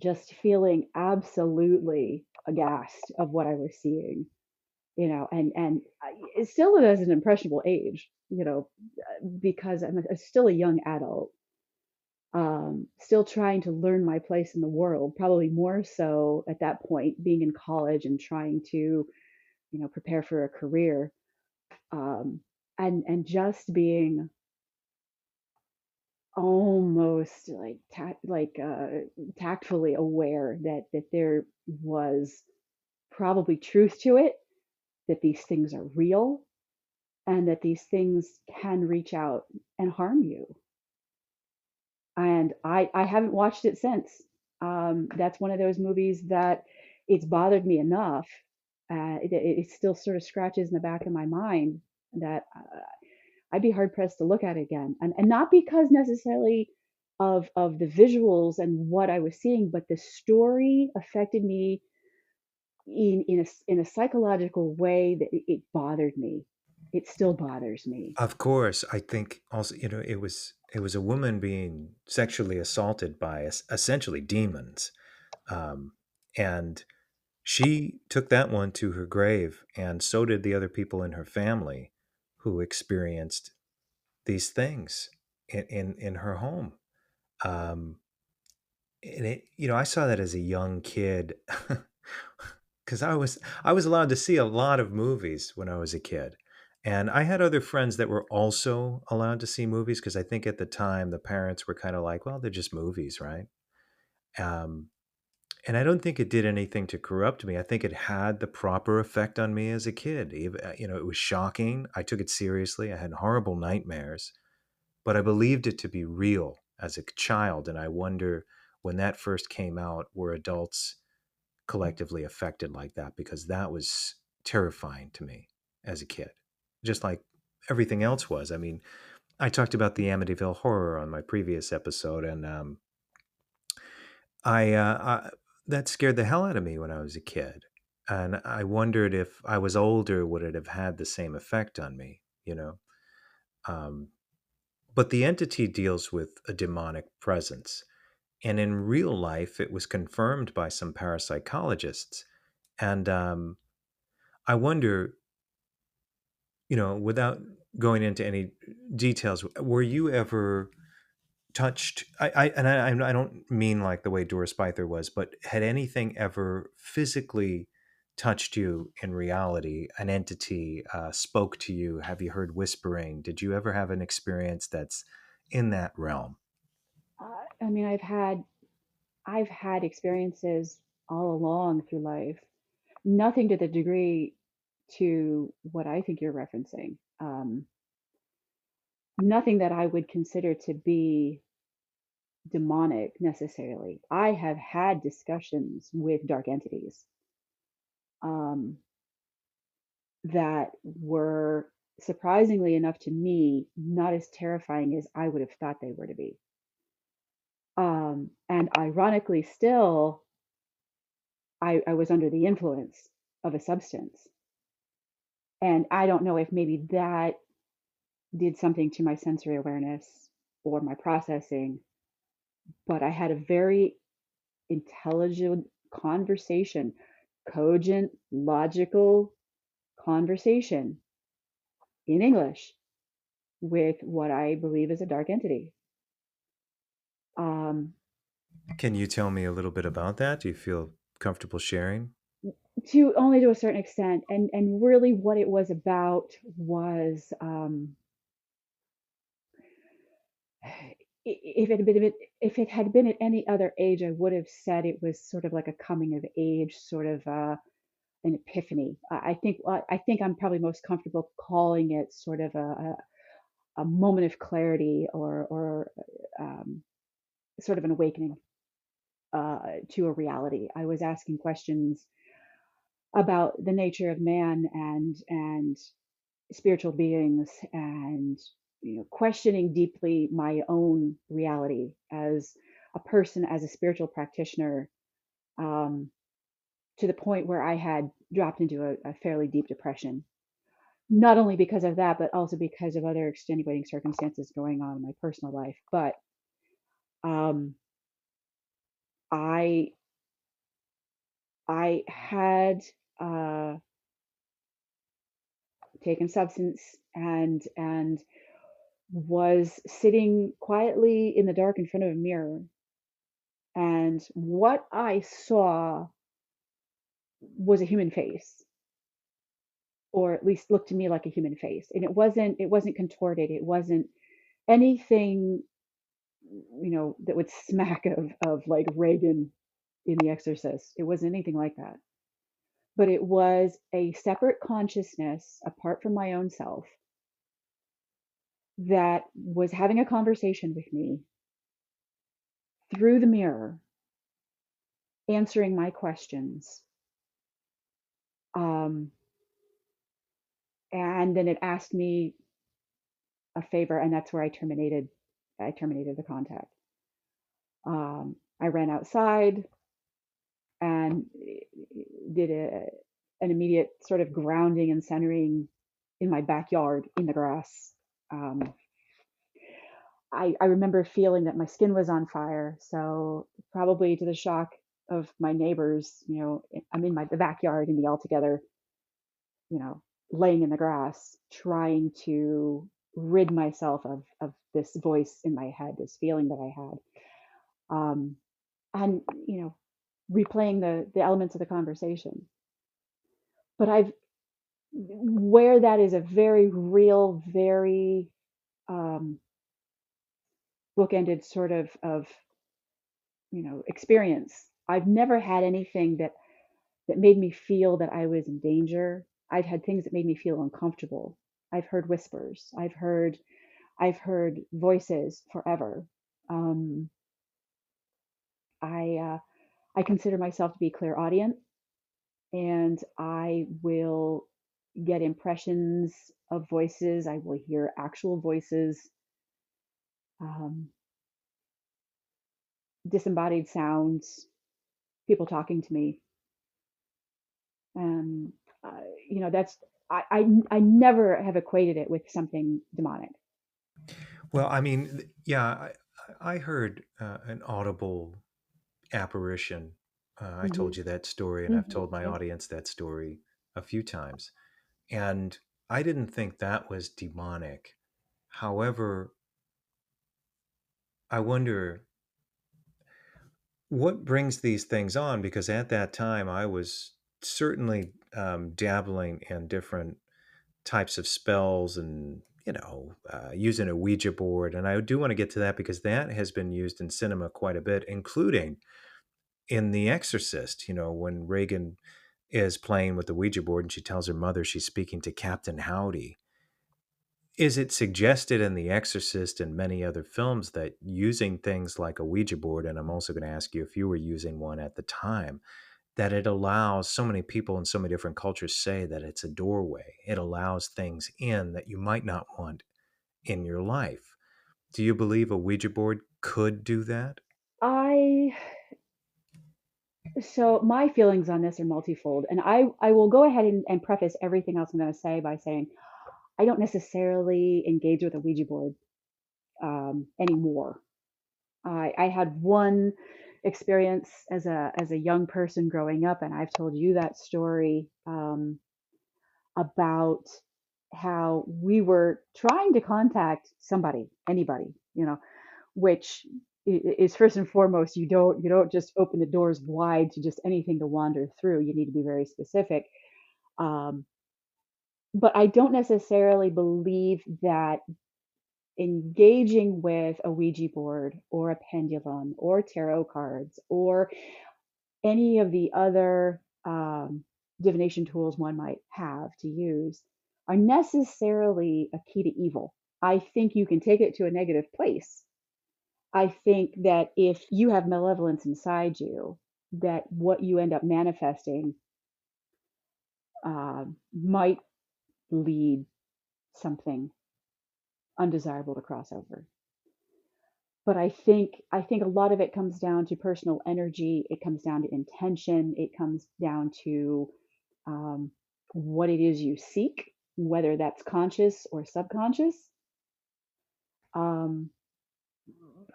just feeling absolutely aghast of what I was seeing, and it still is an impressionable age, because I'm still a young adult, still trying to learn my place in the world, probably more so at that point, being in college and trying to, prepare for a career, um, and just being almost like tactfully aware that there was probably truth to it, that these things are real, and that these things can reach out and harm you. And I haven't watched it since. That's one of those movies that it's bothered me enough. It still sort of scratches in the back of my mind that I'd be hard pressed to look at it again, and not because necessarily of the visuals and what I was seeing, but the story affected me in a psychological way that it bothered me. It still bothers me. Of course, I think also, it was a woman being sexually assaulted by essentially demons. Um, and she took that one to her grave, and so did the other people in her family who experienced these things in her home. Um, and I saw that as a young kid because I was allowed to see a lot of movies when I was a kid. And I had other friends that were also allowed to see movies because I think at the time the parents were kind of like, well, they're just movies, right? Um, and I don't think it did anything to corrupt me. I think it had the proper effect on me as a kid. It was shocking. I took it seriously. I had horrible nightmares, but I believed it to be real as a child. And I wonder when that first came out, were adults collectively affected like that? Because that was terrifying to me as a kid, just like everything else was. I mean, I talked about the Amityville Horror on my previous episode, and I that scared the hell out of me when I was a kid, and I wondered if I was older, would it have had the same effect on me? Um, but the entity deals with a demonic presence, and in real life, it was confirmed by some parapsychologists, and I wonder, without going into any details, were you ever touched? I don't mean like the way Doris Byther was, but had anything ever physically touched you in reality? An entity spoke to you? Have you heard whispering? Did you ever have an experience that's in that realm? I mean, I've had experiences all along through life, nothing to the degree to what I think you're referencing. Nothing that I would consider to be demonic necessarily. I have had discussions with dark entities um, that were surprisingly enough to me not as terrifying as I would have thought they were to be. And ironically, still, I was under the influence of a substance. And I don't know if maybe that did something to my sensory awareness or my processing, but I had a very intelligent conversation, cogent, logical conversation in English with what I believe is a dark entity. Can you tell me a little bit about that? Do you feel comfortable sharing? To only to a certain extent, and really what it was about was if it had been at any other age, I would have said it was sort of like a coming of age, sort of an epiphany. I think I'm probably most comfortable calling it sort of a moment of clarity or sort of an awakening to a reality. I was asking questions about the nature of man and spiritual beings, and questioning deeply my own reality as a person, as a spiritual practitioner, to the point where I had dropped into a fairly deep depression, not only because of that, but also because of other extenuating circumstances going on in my personal life. But um, I I had taken substance and was sitting quietly in the dark in front of a mirror, and what I saw was a human face, or at least looked to me like a human face. And it wasn't contorted. It wasn't anything, that would smack of like Reagan in The Exorcist. It wasn't anything like that. But it was a separate consciousness apart from my own self that was having a conversation with me through the mirror, answering my questions. Um, and then it asked me a favor, and that's where I terminated the contact. I ran outside and did an immediate sort of grounding and centering in my backyard in the grass. I remember feeling that my skin was on fire. So probably to the shock of my neighbors, I'm in the backyard in the altogether, you know, laying in the grass, trying to rid myself of this voice in my head, this feeling that I had. And, replaying the elements of the conversation. But where that is a very real, very bookended sort of experience. I've never had anything that made me feel that I was in danger. I've had things that made me feel uncomfortable. I've heard whispers. I've heard voices forever. Um, I consider myself to be clairaudient, and I will get impressions of voices. I will hear actual voices, um, disembodied sounds, people talking to me. And that's I never have equated it with something demonic. Well, I mean, yeah, I heard an audible apparition. I Hmm. told you that story, and I've told my Yeah. audience that story a few times. And I didn't think that was demonic. However, I wonder what brings these things on, because at that time I was certainly dabbling in different types of spells and using a Ouija board, and I do want to get to that because that has been used in cinema quite a bit, including in The Exorcist, when Reagan is playing with the Ouija board and she tells her mother she's speaking to Captain Howdy. Is it suggested in The Exorcist and many other films that using things like a Ouija board, and I'm also going to ask you if you were using one at the time, that it allows, so many people in so many different cultures say that it's a doorway. It allows things in that you might not want in your life. Do you believe a Ouija board could do that? So my feelings on this are multifold, and I will go ahead and preface everything else I'm going to say by saying I don't necessarily engage with a Ouija board anymore. I had one experience as a young person growing up, and I've told you that story about how we were trying to contact somebody, anybody, which is first and foremost, you don't just open the doors wide to just anything to wander through. You need to be very specific. But I don't necessarily believe that engaging with a Ouija board or a pendulum or tarot cards or any of the other divination tools one might have to use are necessarily a key to evil. I think you can take it to a negative place. I think that if you have malevolence inside you, that what you end up manifesting might lead something undesirable to cross over. But I think a lot of it comes down to personal energy. It comes down to intention. It comes down to what it is you seek, whether that's conscious or subconscious.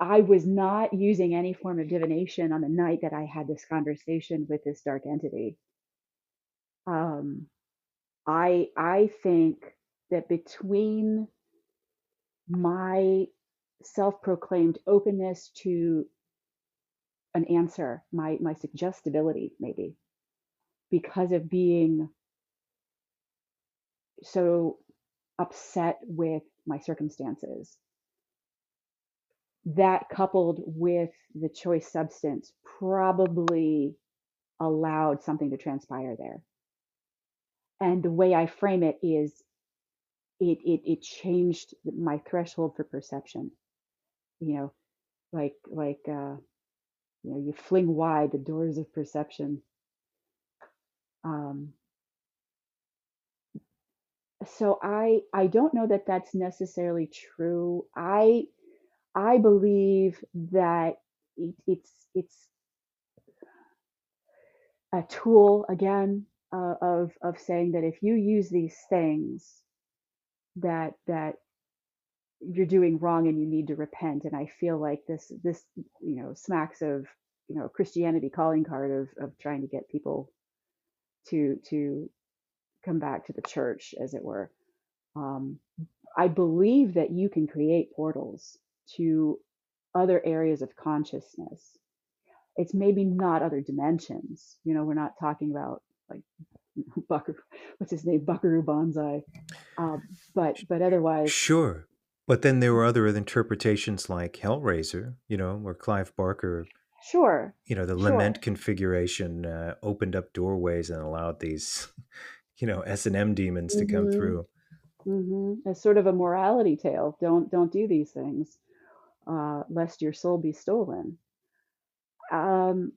I was not using any form of divination on the night that I had this conversation with this dark entity. I think that between my self-proclaimed openness to an answer, my suggestibility, maybe, because of being so upset with my circumstances, that coupled with the choice substance probably allowed something to transpire there. And the way I frame it is it changed my threshold for perception. Like you fling wide the doors of perception. So I don't know that that's necessarily true. I believe that it's a tool again of saying that if you use these things that you're doing wrong and you need to repent. And I feel like this smacks of Christianity calling card of trying to get people to come back to the church, as it were. I believe that you can create portals to other areas of consciousness. It's maybe not other dimensions. We're not talking about like what's his name, Buckaroo Banzai. But otherwise. Sure. But then there were other interpretations like Hellraiser, where Clive Barker, sure, the lament configuration opened up doorways and allowed these, S&M demons to come through. It's sort of a morality tale. Don't do these things, lest your soul be stolen. I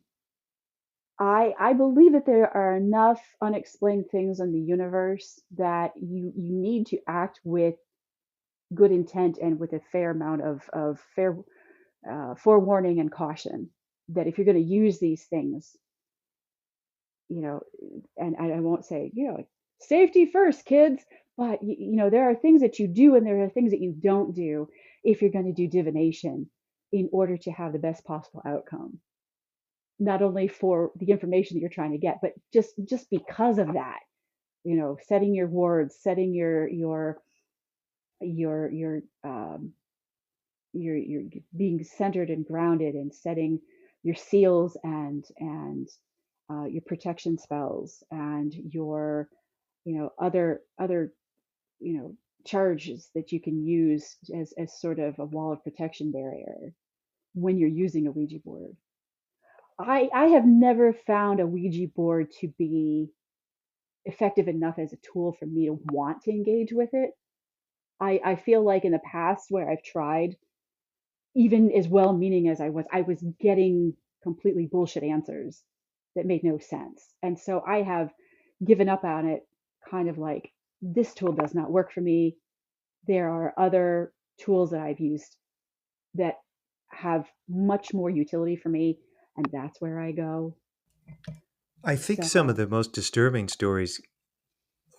believe that there are enough unexplained things in the universe that you need to act with good intent and with a fair amount of fair forewarning and caution, that if you're going to use these things, and I won't say, safety first, kids, but there are things that you do and there are things that you don't do if you're going to do divination in order to have the best possible outcome. Not only for the information that you're trying to get, but just because of that, setting your wards, setting your being centered and grounded, and setting your seals and your protection spells and your other charges that you can use as sort of a wall of protection barrier when you're using a Ouija board. I have never found a Ouija board to be effective enough as a tool for me to want to engage with it. I feel like in the past where I've tried, even as well-meaning as I was getting completely bullshit answers that made no sense. And so I have given up on it, kind of like, this tool does not work for me. There are other tools that I've used that have much more utility for me, and that's where I go. I think some of the most disturbing stories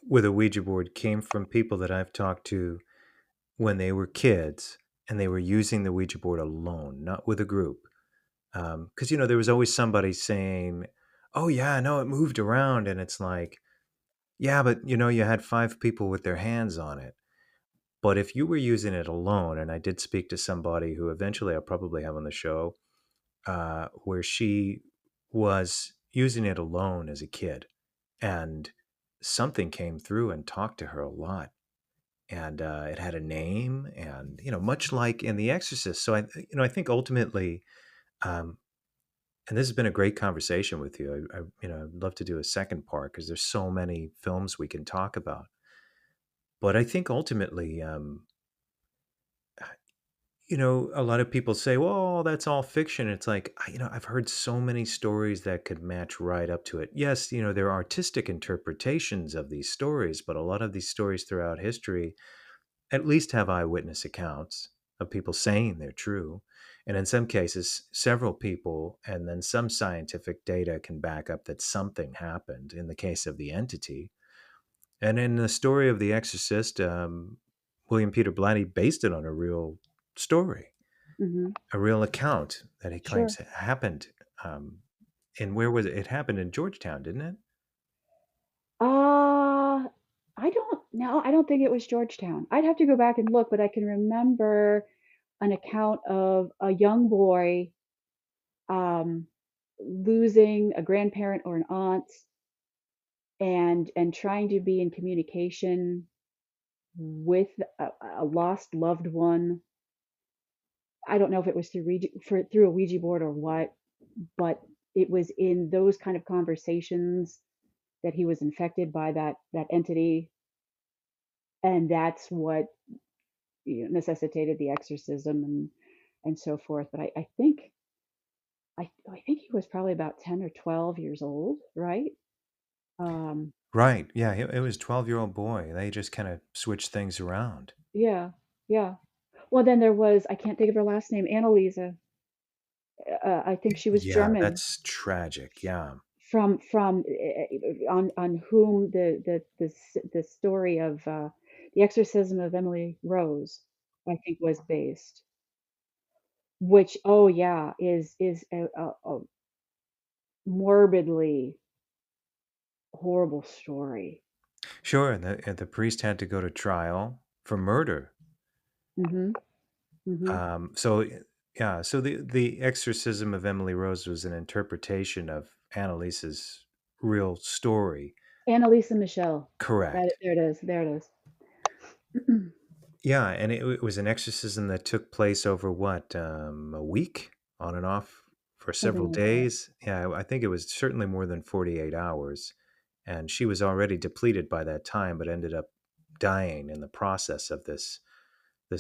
with a Ouija board came from people that I've talked to when they were kids and they were using the Ouija board alone, not with a group. Because, there was always somebody saying, oh, yeah, no, it moved around. And it's like, yeah, but, you had 5 people with their hands on it. But if you were using it alone, and I did speak to somebody who eventually I'll probably have on the show, where she was using it alone as a kid, and something came through and talked to her a lot. And it had a name, and much like in The Exorcist. So I think ultimately, and this has been a great conversation with you. I'd love to do a second part because there's so many films we can talk about. But I think ultimately, a lot of people say, well, that's all fiction. It's like, I've heard so many stories that could match right up to it. Yes, there are artistic interpretations of these stories, but a lot of these stories throughout history at least have eyewitness accounts of people saying they're true. And in some cases, several people, and then some scientific data can back up that something happened in the case of the entity. And in the story of The Exorcist, William Peter Blatty based it on a real story, a real account that he claims happened. And where was it? It happened in Georgetown, didn't it? I don't think it was Georgetown. I'd have to go back and look, but I can remember an account of a young boy losing a grandparent or an aunt, and trying to be in communication with a lost loved one. I don't know if it was through a Ouija board or what, but it was in those kind of conversations that he was infected by that entity, and that's what necessitated the exorcism and so forth. But I think he was probably about 10 or 12 years old, right? Right. Yeah, it was 12-year-old boy. They just kind of switched things around. Yeah. Well, then there was, I can't think of her last name, Annalisa. I think she was German. That's tragic. Yeah. From on whom the story of the exorcism of Emily Rose, I think, was based. Which, oh yeah, is a morbidly horrible story. Sure, and the priest had to go to trial for murder. So the exorcism of Emily Rose was an interpretation of Annalisa's real story. Annalisa Michel. Correct. There it is. Yeah, and it was an exorcism that took place over what, a week on and off for several days. Yeah, I think it was certainly more than 48 hours. And she was already depleted by that time, but ended up dying in the process of this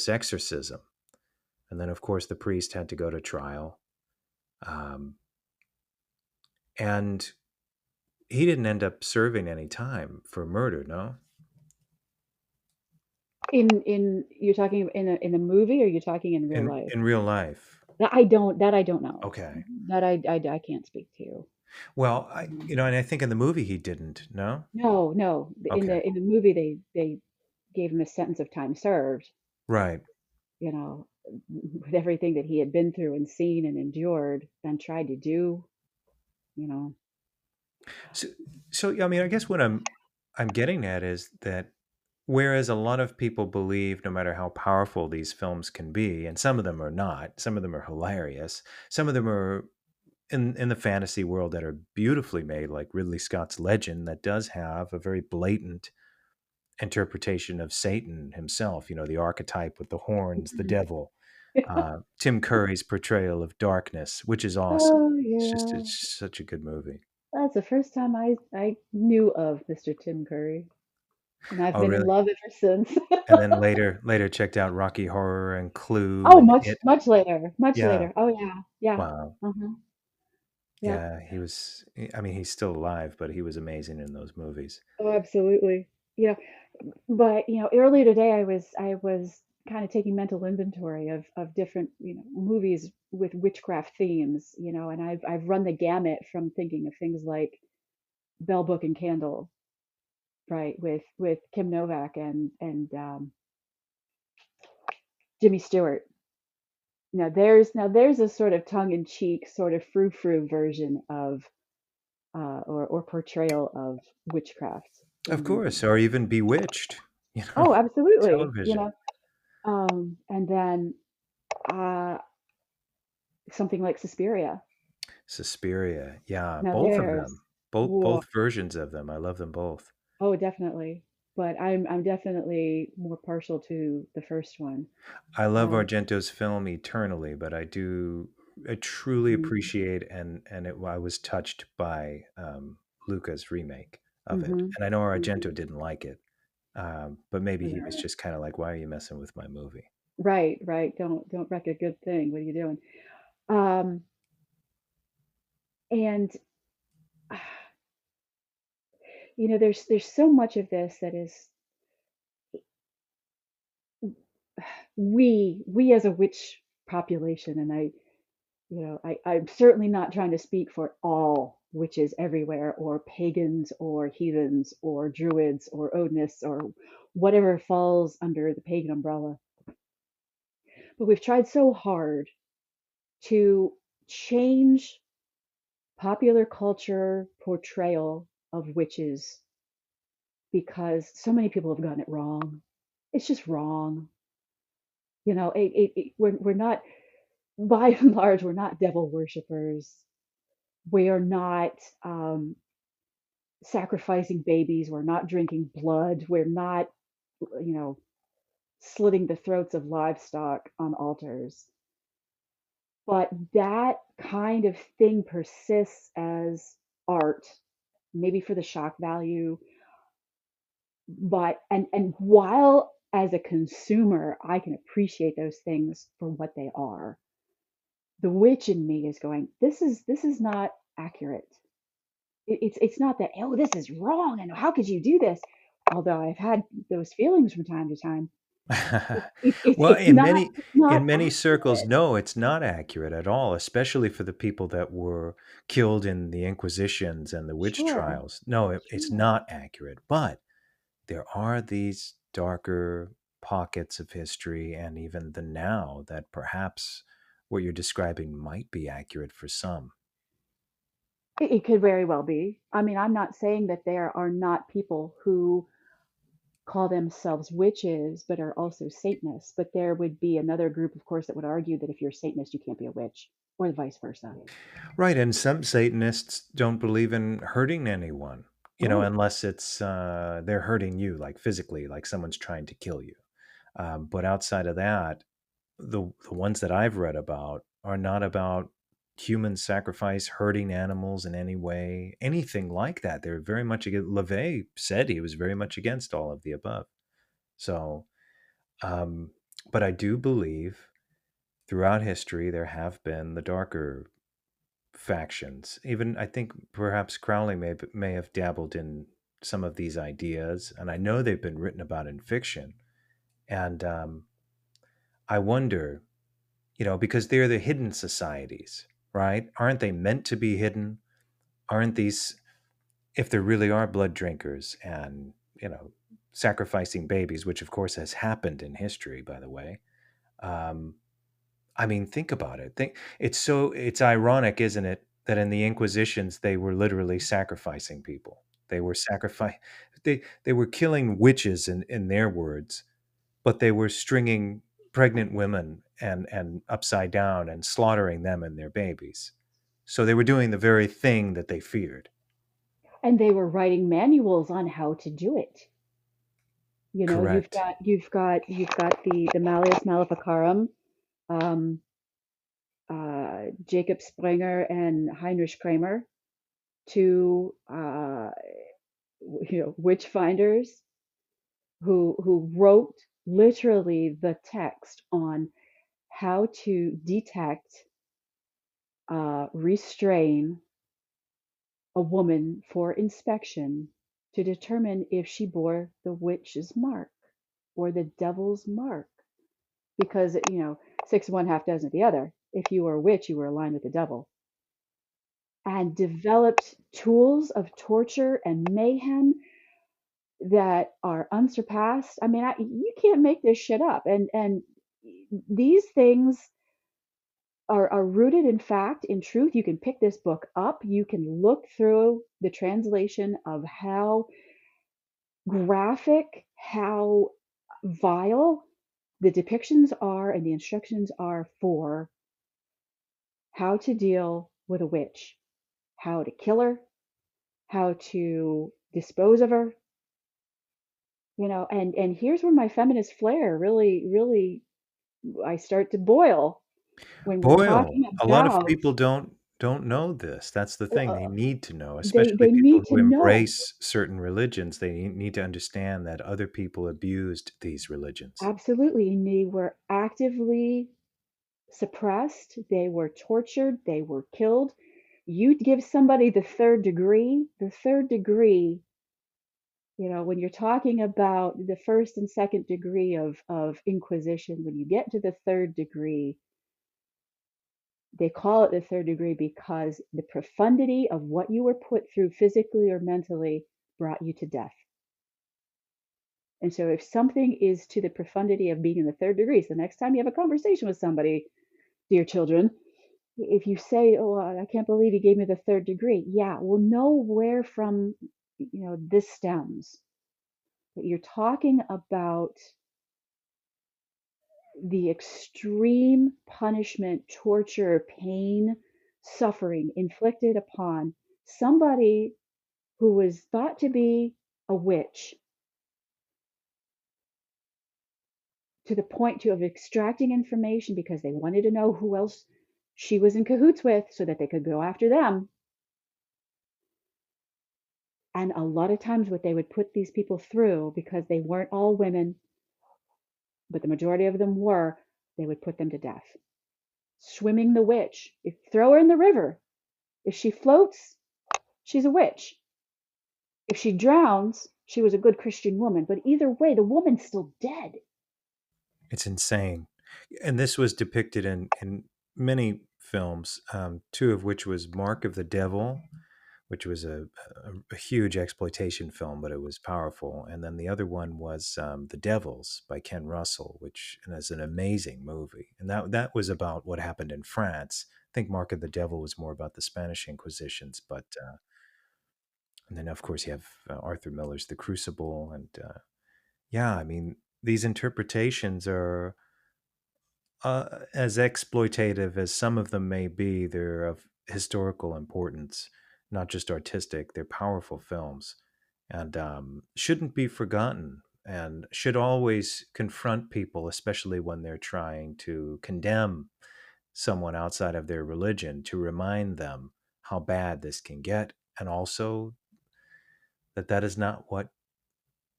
exorcism. And then, of course, the priest had to go to trial. And he didn't end up serving any time for murder, no? You're talking in a movie, or you're talking in real life? In real life. That I don't know. Okay. That I can't speak to. Well, and I think in the movie he didn't. No. No. Okay. In the movie they gave him a sentence of time served. Right. With everything that he had been through and seen and endured and tried to do. So I mean, I guess what I'm getting at is that whereas a lot of people believe no matter how powerful these films can be, and some of them are not, some of them are hilarious, some of them are in the fantasy world that are beautifully made, like Ridley Scott's Legend, that does have a very blatant interpretation of Satan himself, the archetype with the horns, the devil. Tim Curry's portrayal of darkness, which is awesome. Oh It's yeah, such a good movie. that's the first time I knew of Mr. Tim Curry, and I've Oh, been in really? love ever since. And then later checked out Rocky Horror and Clue Oh, and much It. much later, much Yeah. later. Oh yeah, yeah. Wow. Uh-huh. Yeah. Yeah, he was. I mean, he's still alive, but he was amazing in those movies. Oh, absolutely. You know, but earlier today I was kind of taking mental inventory of different movies with witchcraft themes, and I've run the gamut from thinking of things like Bell Book and Candle, right, with Kim Novak and Jimmy Stewart. Now there's a sort of tongue-in-cheek, sort of frou-frou version of or portrayal of witchcraft Of in course, movies. or even Bewitched, Oh, absolutely. television. And then uh, something like Suspiria. Suspiria. Yeah, Now both of there's, them. Both whoa, both versions of them. I love them both. oh, definitely. But I'm definitely more partial to the first one. I love Um, Argento's film eternally, but I truly mm, appreciate I was touched by Luca's remake of it. mhm, And I know Argento mhm. didn't like it, but maybe he was Yeah. just kind of like, "Why are you messing with my movie?" Right, right. Don't wreck a good thing. What are you doing? Um, and there's so much of this that is we as a witch population, and I'm certainly not trying to speak for all witches everywhere, or pagans, or heathens, or druids, or Odinists, or whatever falls under the pagan umbrella. But we've tried so hard to change popular culture portrayal of witches because so many people have gotten it wrong. It's just wrong. We're not, by and large, we're not devil worshippers. We are not sacrificing babies. We're not drinking blood. We're not, you know, slitting the throats of livestock on altars. But that kind of thing persists as art, maybe for the shock value. But and while as a consumer, I can appreciate those things for what they are, the witch in me is going, this is not accurate. It's not that, oh, this is wrong and how could you do this? Although I've had those feelings from time to time. Well, It's not it's not in many circles, accurate. no, it's not accurate at all, especially for the people that were killed in the Inquisitions and the witch Sure, trials. No, it's sure. not accurate, but there are these darker pockets of history and even the now that perhaps what you're describing might be accurate for some. It could very well be. I mean, I'm not saying that there are not people who call themselves witches but are also Satanists, but there would be another group, of course, that would argue that if you're a Satanist, you can't be a witch, or vice versa. Right, and some Satanists don't believe in hurting anyone, Right. unless it's they're hurting you, like physically, like someone's trying to kill you. But outside of that, the ones that I've read about are not about human sacrifice, hurting animals in any way, anything like that. They're very much against. LaVey said he was very much against all of the above. So, um, but I do believe throughout history there have been the darker factions. Even I think perhaps Crowley may have dabbled in some of these ideas, and I know they've been written about in fiction. And I wonder, because they're the hidden societies, right? Aren't they meant to be hidden? Aren't these, if there really are blood drinkers and, sacrificing babies, which of course has happened in history, by the way. Um, I mean, think about it. It's ironic, isn't it, that in the Inquisitions they were literally sacrificing people. They were they were killing witches in their words, but they were stringing pregnant women and upside down and slaughtering them and their babies. So they were doing the very thing that they feared. And they were writing manuals on how to do it. You know, Correct. you've got the Malleus Maleficarum, um, Jacob Springer and Heinrich Kramer, two witch finders who wrote literally the text on how to detect, restrain a woman for inspection to determine if she bore the witch's mark or the devil's mark. Because, 6 of one, half dozen of the other. If you were a witch, you were aligned with the devil. And developed tools of torture and mayhem that are unsurpassed. I mean, you can't make this shit up. And these things are rooted in fact, in truth. You can pick this book up. You can look through the translation of how graphic, how vile the depictions are and the instructions are for how to deal with a witch, how to kill her, how to dispose of her, and here's where my feminist flair really I start to boil when we're Boyle, talking a lot of about, people don't know this. That's the thing. They need to know, especially they people need to who know. embrace certain religions. They need to understand that other people abused these religions. Absolutely, and they were actively suppressed, they were tortured, they were killed. You'd give somebody the third degree, when you're talking about the first and second degree of Inquisition, when you get to the third degree, they call it the third degree because the profundity of what you were put through physically or mentally brought you to death. And so if something is to the profundity of being in the third degree, so the next time you have a conversation with somebody, dear children, if you say, "Oh, I can't believe he gave me the third degree," yeah, we'll know where from, this stems. But you're talking about the extreme punishment, torture, pain, suffering inflicted upon somebody who was thought to be a witch, to the point of extracting information because they wanted to know who else she was in cahoots with so that they could go after them. And a lot of times, what they would put these people through, because they weren't all women, but the majority of them were, they would put them to death. Swimming the witch. Throw her in the river. If she floats, she's a witch. If she drowns, she was a good Christian woman. But either way, the woman's still dead. It's insane. And this was depicted in many films, two of which was Mark of the Devil, which was a huge exploitation film, but it was powerful. And then the other one was The Devils by Ken Russell, which is an amazing movie. And that was about what happened in France. I think Mark of the Devil was more about the Spanish Inquisitions, but and then of course you have Arthur Miller's The Crucible, and yeah, I mean these interpretations are as exploitative as some of them may be. They're of historical importance, not just artistic. They're powerful films, and shouldn't be forgotten, and should always confront people, especially when they're trying to condemn someone outside of their religion, to remind them how bad this can get, and also that is not what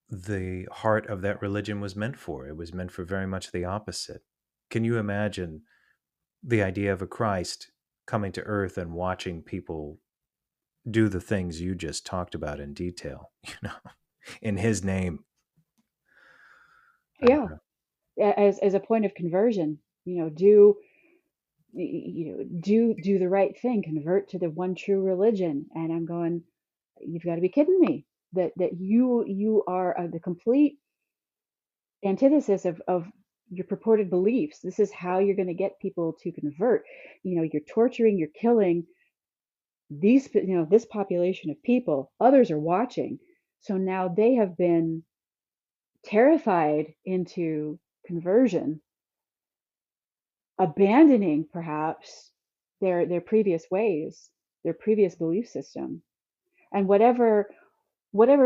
the heart of that religion was meant for. It was meant for very much the opposite. Can you imagine the idea of a Christ coming to earth and watching people do the things you just talked about in detail, in his name? Yeah, as a point of conversion, do do the right thing, convert to the one true religion. And I'm going, you've got to be kidding me. That you are the complete antithesis of your purported beliefs. This is how you're going to get people to convert. You're torturing, you're killing this population of people. Others are watching, so now they have been terrified into conversion, abandoning perhaps their previous ways, their previous belief system, and whatever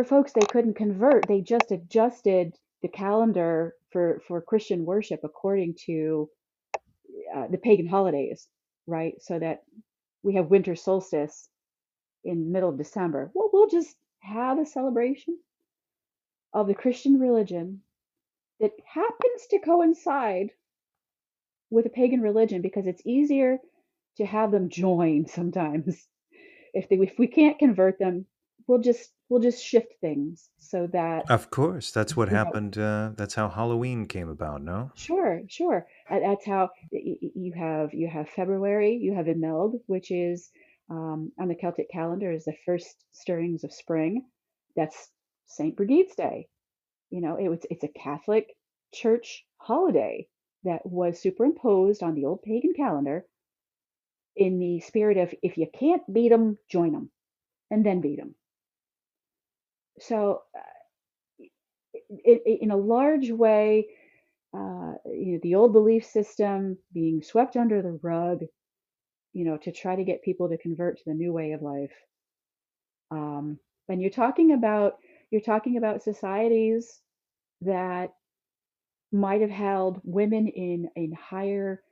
folks they couldn't convert, they just adjusted the calendar for Christian worship according to the pagan holidays, right? So that we have winter solstice in the middle of December. Well, we'll just have a celebration of the Christian religion that happens to coincide with a pagan religion because it's easier to have them join sometimes. If we can't convert them, we'll just shift things so that Of course, that's what you know. happened. That's how Halloween came about, no? Sure, sure. That's how you have February, you have Imeld, which is on the Celtic calendar is the first stirrings of spring. That's Saint Brigide's Day. It's a Catholic Church holiday that was superimposed on the old pagan calendar in the spirit of if you can't beat them, join them, and then beat them. So, in a large way, the old belief system being swept under the rug, to try to get people to convert to the new way of life. And you're talking about societies that might have held women in higher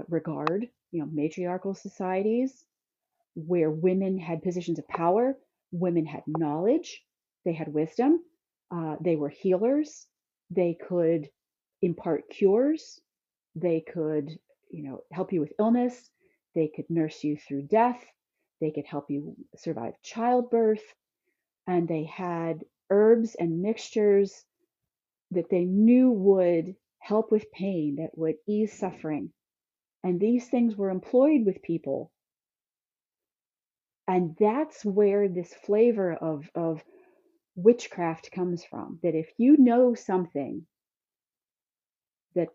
regard, matriarchal societies where women had positions of power, women had knowledge, they had wisdom, they were healers, they could impart cures, they could, help you with illness, they could nurse you through death, they could help you survive childbirth, and they had herbs and mixtures that they knew would help with pain, that would ease suffering. And these things were employed with people. And that's where this flavor of witchcraft comes from. That if you know something that,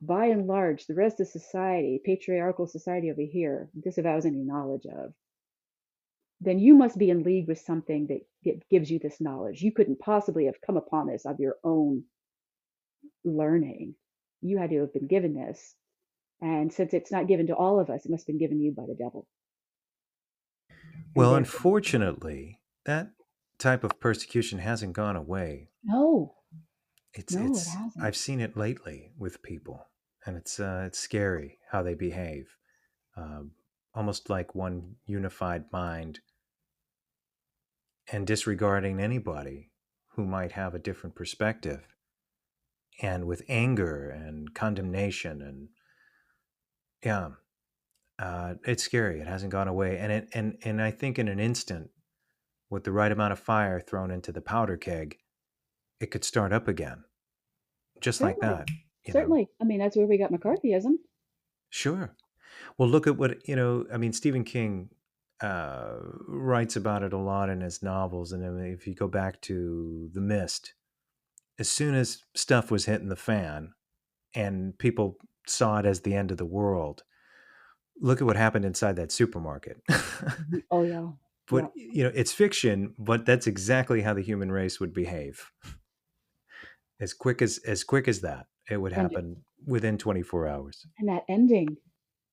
by and large, the rest of society, patriarchal society over here, disavows any knowledge of, then you must be in league with something that gives you this knowledge. You couldn't possibly have come upon this of your own learning. You had to have been given this. And since it's not given to all of us, it must have been given to you by the devil. Well, unfortunately, that type of persecution hasn't gone away. No, it hasn't. I've seen it lately with people, and it's scary how they behave. Almost like one unified mind and disregarding anybody who might have a different perspective, and with anger and condemnation, and it's scary. It hasn't gone away, and I think in an instant, with the right amount of fire thrown into the powder keg, it could start up again, just Certainly. like that. Certainly. I mean, that's where we got McCarthyism. Sure. Well, look at what, Stephen King writes about it a lot in his novels. And if you go back to The Mist, as soon as stuff was hitting the fan and people saw it as the end of the world, look at what happened inside that supermarket. Oh, yeah. But, it's fiction, but that's exactly how the human race would behave. As quick as that, it would happen within 24 hours. And that ending,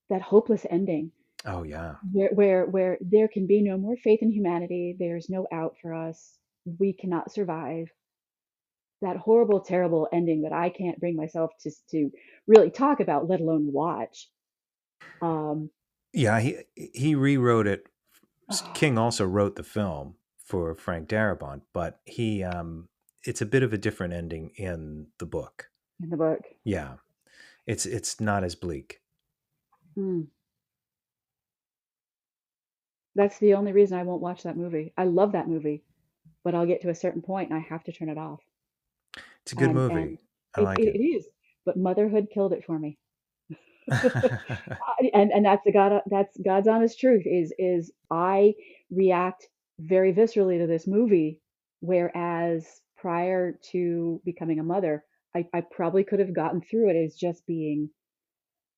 that hopeless ending. Oh, yeah. Where there can be no more faith in humanity. There's no out for us. We cannot survive. That horrible, terrible ending that I can't bring myself to really talk about, let alone watch. Yeah, he rewrote it. King also wrote the film for Frank Darabont, but it's a bit of a different ending in the book. In the book. Yeah. It's not as bleak. That's the only reason I won't watch that movie. I love that movie, but I'll get to a certain point and I have to turn it off. It's a good movie. I like it. It is, but motherhood killed it for me. and that's God's honest truth is I react very viscerally to this movie, whereas prior to becoming a mother, I probably could have gotten through it as just being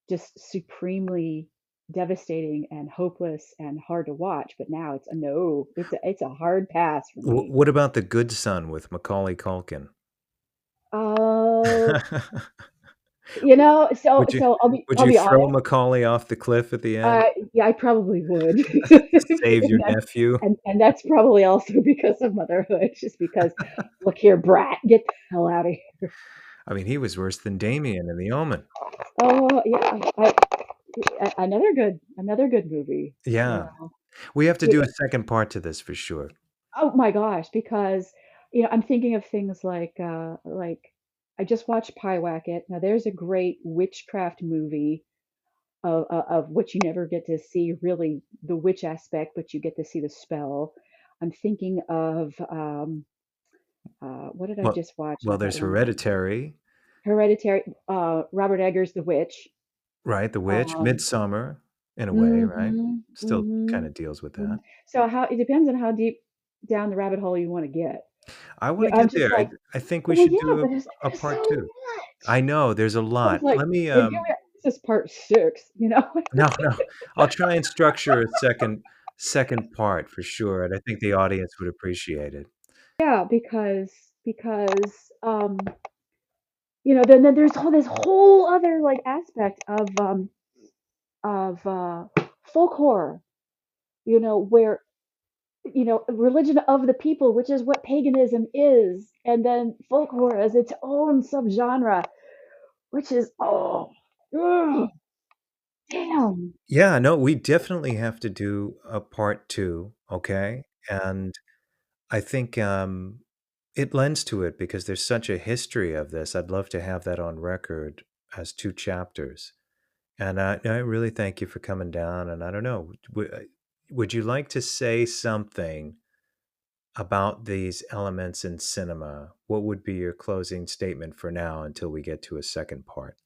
just supremely devastating and hopeless and hard to watch. But now it's a no. It's a hard pass for me. What about The Good Son with Macaulay Culkin? Oh, You know, so Would you so would I'll you be throw honest. Macaulay off the cliff at the end Yeah, I probably would. to save your And that- nephew? and that's probably also because of motherhood, just because, look here, brat, get the hell out of here. I mean, he was worse than Damien in The Omen. Oh yeah, another good movie. You Yeah. know. We have to Yeah. do a second part to this for sure. Oh my gosh, because I'm thinking of things like I just watched Pyewacket. Now there's a great witchcraft movie of which you never get to see really the witch aspect, but you get to see the spell. I'm thinking of what did I Well, just watch? well, Not that there's long ago. Hereditary, Hereditary. Robert Eggers' The Witch. right? The Witch, Um, Midsummer, in a way, right? mhm, Still kind mhm, of deals with mhm. that. So how it depends on how deep down the rabbit hole you want to get. I want Yeah, to I'm get just there. like, I think we well, should yeah, do but a there's so part two. much. I know there's a I was lot. like, Let me and here we are. This is part 6. no, no. I'll try and structure a second part for sure, and I think the audience would appreciate it. Yeah, because then there's this whole other like aspect of folk horror, where religion of the people, which is what paganism is, and then folk horror as its own subgenre, which is ugh, damn. Yeah, no, we definitely have to do a part 2, okay? And I think it lends to it because there's such a history of this. I'd love to have that on record as 2 chapters. And I really thank you for coming down. And I don't know, would you like to say something about these elements in cinema? What would be your closing statement for now until we get to a second part?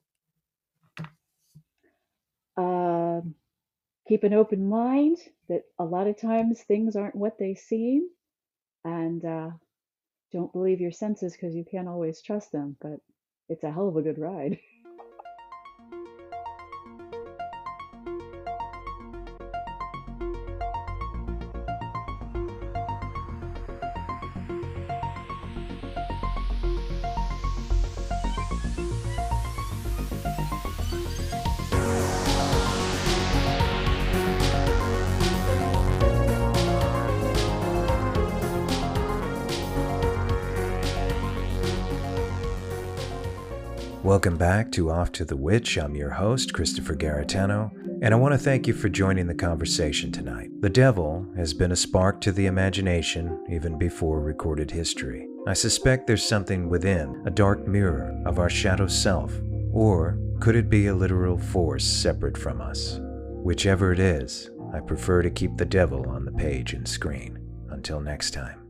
Um, Keep an open mind that a lot of times things aren't what they seem, and don't believe your senses because you can't always trust them, but it's a hell of a good ride. Welcome back to Off to the Witch. I'm your host, Christopher Garitano, and I want to thank you for joining the conversation tonight. The devil has been a spark to the imagination even before recorded history. I suspect there's something within, a dark mirror of our shadow self, or could it be a literal force separate from us? Whichever it is, I prefer to keep the devil on the page and screen. Until next time.